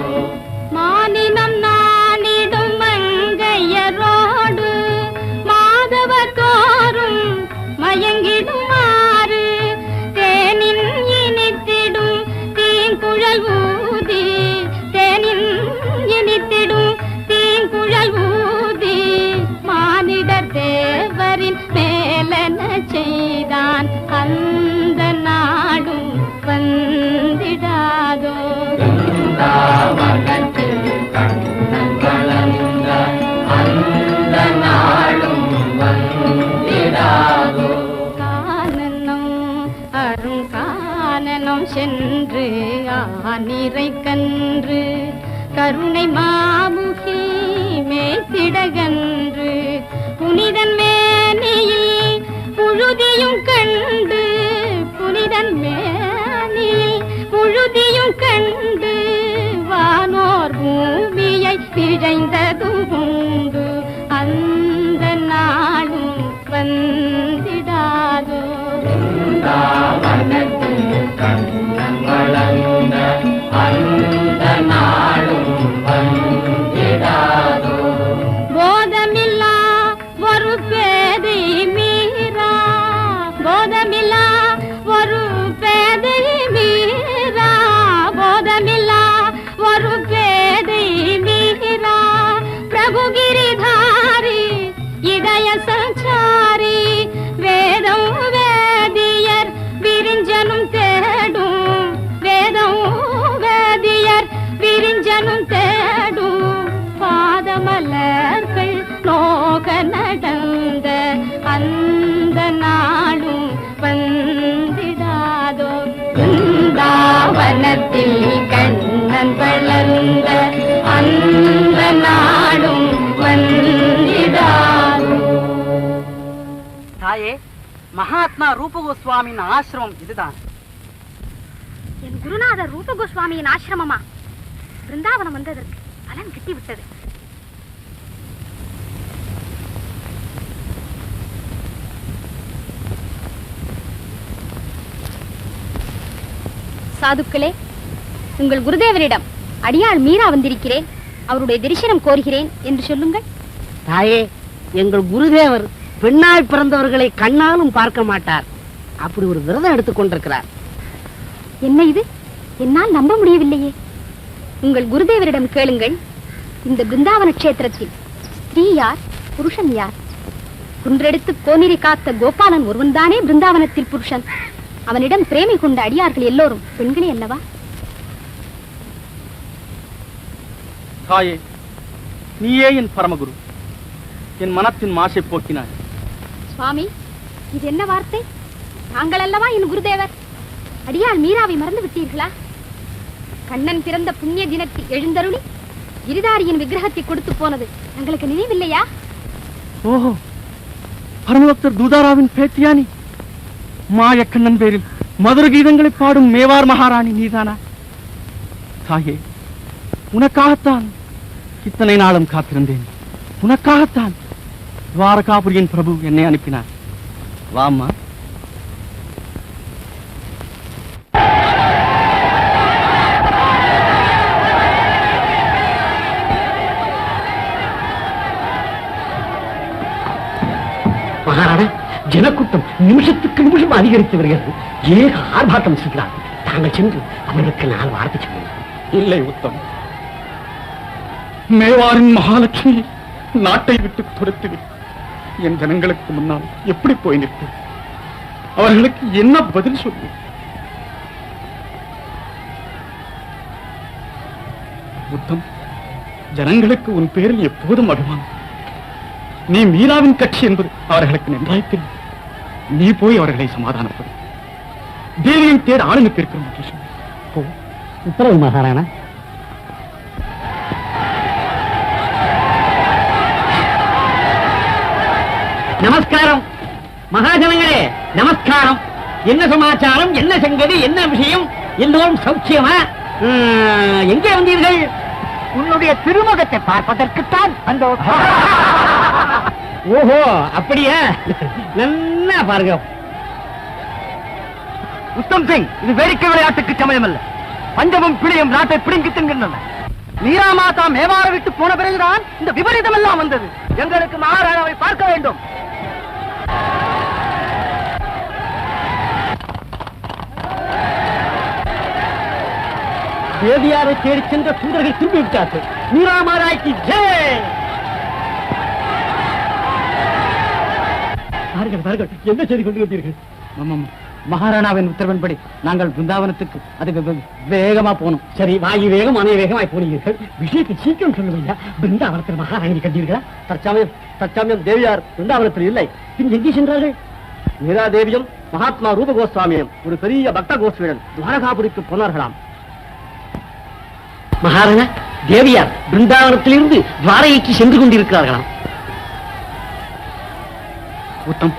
மானினம் நானிடும் மங்கையரோடு மாதவ தோறும் மயங்கிடுமாறு தேனின் இனித்திடும் தீங்குழல் ஊதி, தேனின் இனித்திடும் தீங்குழல் ஊதி மானிடர் தேவரின் மேலன செய்தான் அந்த நாடும் வந்திடாதோ. பிருந்தாவனத்தில் கண்ணன் வளர்ந்த அந்த நாடும் வந்திடாதோ. கானனம் அருங்கானனம் சென்று ஆனிரை கன்று கருணை மாமுகி மேத்திடகன்று புனிதன் மேனியில் புழுதியும் கண்டு, புனிதன் மேனியில் புழுதியும் கண்டு வானோர் பூமியை பிழைந்ததும் உண்டு. அந்த நாளும் வந்திடாதோ. கண்ணன் வளர்ந்த அந்த நாளும் வந்திடாதோ. போதமில்லா ஒரு பே அந்த நாளும் வந்திடாதோ பிருந்தாவனத்தில் கண்ணன் வளர்ந்த அந்த நாளும் வந்திடாதோ. தாயே, மகாத்மா ரூபகோஸ்வாமியின் ஆசிரமம் இதுதான். என் குருநாதர் ரூப கோஸ்வாமியின் ஆசிரமமா? பிருந்தாவனம் வந்ததற்கு பலன் கிட்டிவிட்டது. சாதுக்களே, உங்கள் குருதேவரிடம் அடியாள் மீரா வந்திருக்கிறேன், அவருடைய தரிசனம் கோருகிறேன் என்று சொல்லுங்கள். தாயே, எங்கள் குருதேவர் பெண்ணாய் பிறந்தவர்களை கண்ணாலும் பார்க்க மாட்டார். அப்படி ஒரு விரதம் எடுத்துக் கொண்டிருக்கிறார். என்ன இது? என்னால் நம்ப முடியவில்லையே. உங்கள் குருதேவரிடம் கேளுங்கள், இந்த பிருந்தாவன கஷேத்திரத்தில் ஸ்திரீ யார், புருஷன் யார்? குன்றெடுத்து கோனிரி காத்த கோபாலன் ஒருவன்தானே பிருந்தாவனத்தில் புருஷன். அவனிடம் பிரேமை கொண்ட அடியார்கள் எல்லோரும் பெண்களே அல்லவா? தாயே, நீயே என் பரமகுரு, என் மனத்தின் மாசை போக்கினாய். சுவாமி, இது என்ன வார்த்தை? நாங்கள் அல்லவா என் குருதேவர். அடியாள் மீராவை மறந்து விட்டீர்களா? கண்ணன் பிறந்த புண்ணிய தினத்தில் எழுந்தருளி கிரிதாரியின் விக்கிரகத்தை கொடுத்து போனது எங்களுக்கு நினைவில்லையா? ஓஹோ, பரமபக்தர் தூதாராவின் பேத்தியானி. மாயக்கண்ணன் பேரில் மதுர கீதங்களை பாடும் மேவார் மகாராணி நீதானா? தாயே, உனக்காகத்தான் இத்தனை நாளும் காத்திருந்தேன். உனக்காகத்தான் துவாரகாபுரியின் பிரபு என்னை அனுப்பினார். வாம்மா. மகாராணா, ஜனக்கூட்டம் நிமிஷத்துக்கு நிமிஷம் அதிகரித்து வருகிறது. ஏக ஆர்ப்பாட்டம் செய்கிறார். தாங்கள் சென்று அவர்களுக்கு 4 வார்த்தை சொல்லுங்கள். இல்லை உத்தம், மேவாரின் மகாலட்சுமி நாட்டை விட்டு துரத்து என் ஜனங்களுக்கு முன்னால் எப்படி போய் நிற்பேன்? அவர்களுக்கு என்ன பதில் சொல்லு? உத்தம், ஜனங்களுக்கு உன் பேரில் எப்போதும் அபிமானம். நீ மீராவின் கட்சி என்பது அவர்களுக்கு நன்றாய் தெரியும். நீ போய் அவர்களை சமாதானப்படும். தேவியை தேட ஆள் அனுப்பியிருக்கிறோம். போ. உத்தரவு மகாராணா. நமஸ்காரம் மகாஜனங்களே, நமஸ்காரம். என்ன சமாச்சாரம், என்ன சங்கதி, என்ன விஷயம்? எல்லோரும் சௌக்கியமா? எங்கே வந்தீர்கள்? உன்னுடைய திருமுகத்தை பார்ப்பதற்குத்தான் வந்தோம். ஓஹோ, அப்படியா? நல்லா பாருங்க. உத்தம் சிங், இது வேடிக்கை விளையாட்டுக்கு சமயம் அல்ல. பஞ்சமும் பிழையும் நாட்டை பிடுங்கி தின்கின்றன. மீரா மாதா மேவார விட்டு போன பிறகுதான் இந்த விபரீதம் எல்லாம் வந்தது. எங்களுக்கு மகாராணாவை பார்க்க வேண்டும். தேவியாரை தேடி சென்ற தூதர்கள் திரும்பிவிட்டார்கள். மீரா மாதாய்க்கு ஜெய். என்ன செய்து கொண்டு வந்தீர்கள்? மகாராணாவின் உத்தரவின்படி நாங்கள் பிருந்தாவனத்துக்கு அதுக்கு வேகமா போனோம். சரி, வாயு வேகம் அணைய வேகமாய் போனீர்கள். விஷயத்தை சீக்கிரம் சொல்லுவீங்க. பிருந்தாவனத்தில் மகாராணி கண்டீர்களா? தற்சமயம் தேவியார் பிருந்தாவனத்தில் இல்லை. பின் எங்கே சென்றார்கள்? மீரா தேவியும் மகாத்மா ரூப கோஸ்வாமியும் ஒரு பெரிய பக்த கோஷ்டியுடன் துவாரகாபுரிக்கு போனார்களாம். மகாராணா, தேவியார் பிருந்தாவனத்திலிருந்து துவாரகைக்கு சென்று கொண்டிருக்கிறார்களாம். உத்தம்,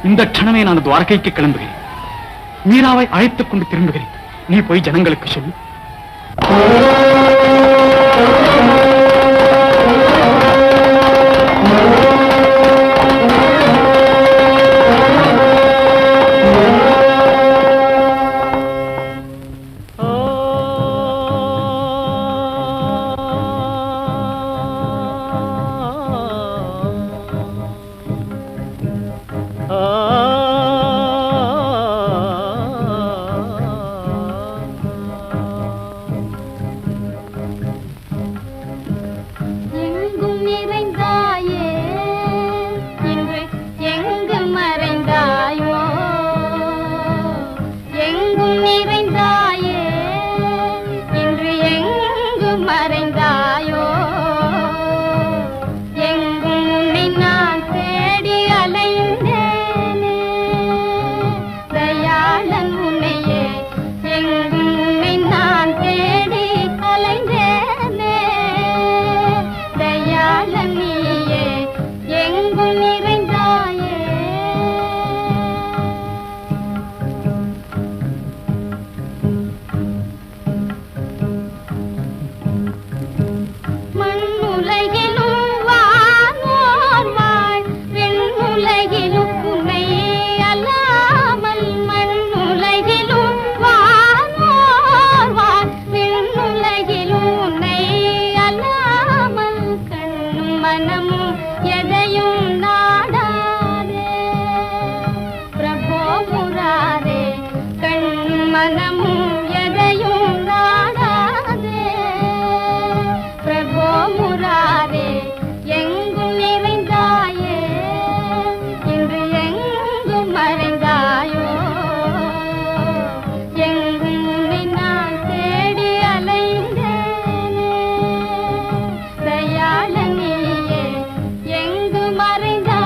இந்த க்ஷணமே நான் துவாரகைக்கு கிளம்புகிறேன். மீராவை அழைத்துக் கொண்டு திரும்புகிறேன். நீ போய் ஜனங்களுக்கு சொல்லு. எங்கும் நான் தேடி அலைந்தேன். மனமும் எதையும் நாடாதே பிரபோ முராரே எங்கும் நிறைந்தாயே இன்று எங்கும் மறைந்தாயோ எங்கும் நான் தேடி அலைந்தேனே தயாளனியே எங்கு மறைந்தாயோ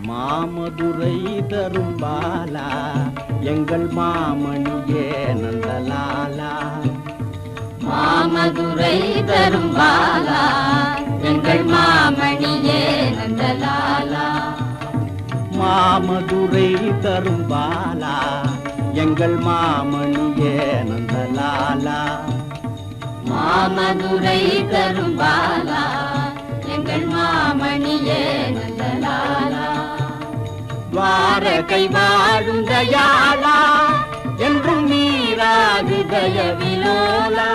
மாமதுரை தரும் பாலா எங்கள் மாமணியே நந்தலாலா மாமதுரை தரும் பாலா எங்கள் மாமணியே நந்தலாலா மாமதுரை தரும் பாலா எங்கள் மாமணியே நந்தலாலா மாமதுரை தரும் பாலா எங்கள் மாமணியே நந்தலாலா துவாரகை வாழும் தயாளா என்றும் நீராகு தயவிலோலா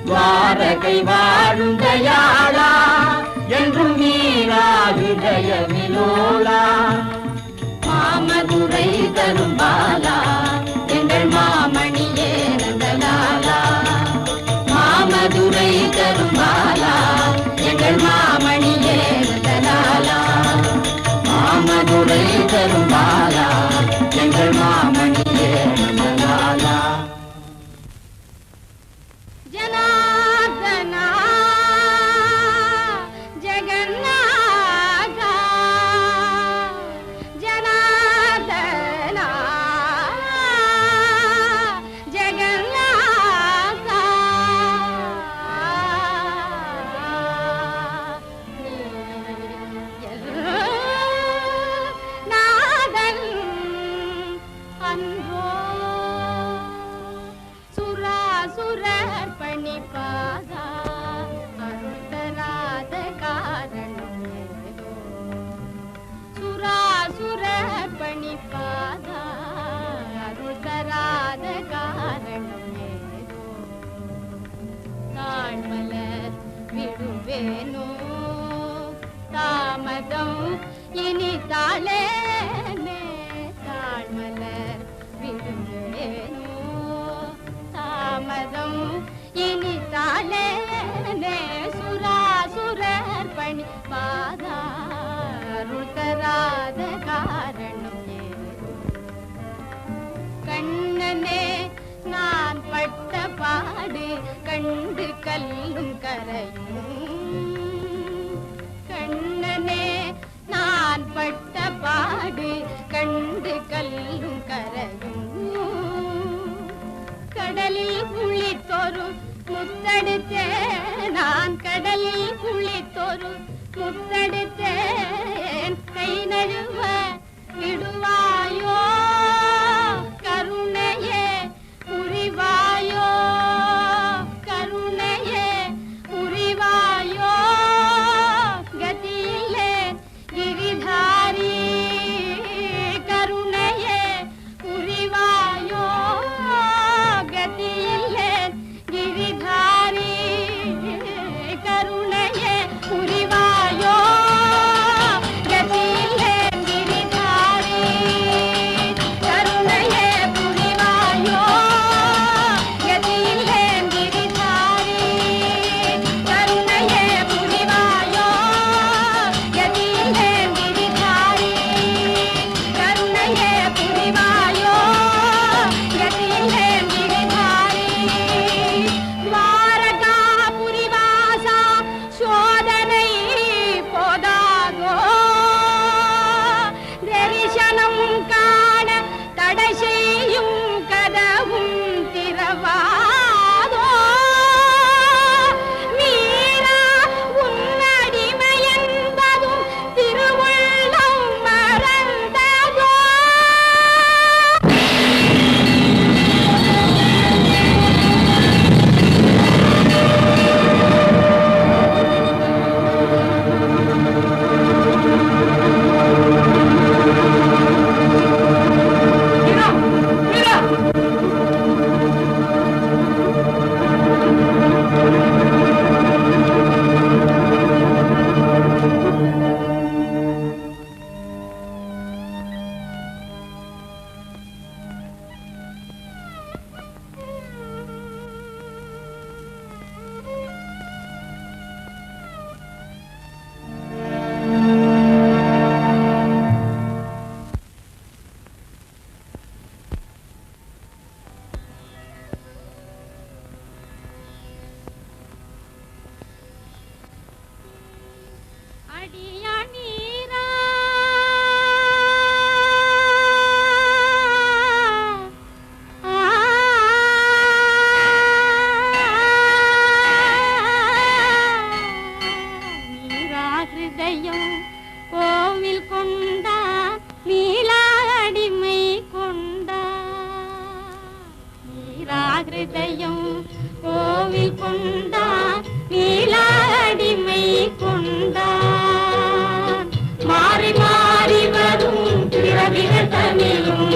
துவாரகை வாழும் தயாளா என்றும் நீராகு தயவிலோலா மாமதுரை தரும் பாலா எங்கள் மாமணியே நந்தலாலா மாமதுரை தரும் பாலா எங்கள் மாமணியே நந்தலாலா மாமதுரை தரும் பாலா எங்கள் மாமணியே நந்தலாலா ஜனார்தனா ஜெகநாதா ஜனார்தனா ஜெகநாதா நாதன் அன்றோ சுராசுரர் பணிப்பாதா அருள் தராத காரணம் ஏதோ சுராசுரர் பணிப்பாதா அருள் தராத காரணம் ஏதோ தாழ்மலர் விடுவேனோ தாமதம் இனி தாளேனே தாழ்மலர் விடுவேனோ தாமதம் இனி தாளேனே சுராசுரர் பணி பாதாருள் தராத காரணம் ஏதோ கண்ணனே நான் பட்ட பாடு கண்டு கல்லும் கரையும் கண்ணனே நான் பட்ட பாடு கண்டு கல்லும் கரையும் கடலில் குளித்தொரு முத்தெடுத்தேன் நான் கடலில் குளித்தொரு முத்தெடுத்தேன் கை நழுவ விடுவாயோ கருணையே புரிவாயோ கருணையே புரிவாயோ கதியிலே கிரிதாரி கருணையே புரிவாயோ கதியிலே கிரிதாரி கருணையே புரிவாயோ அடியான் மீரா மீரா ஹிருதயம் கோவில் கொண்டா நீலா அடிமை கொண்டா மீரா ஹிருதயம் கோவில் கொண்டா நீலா அடிமை கொண்டா மாறி மாறி வரும் பிறவிகள் தமிழும்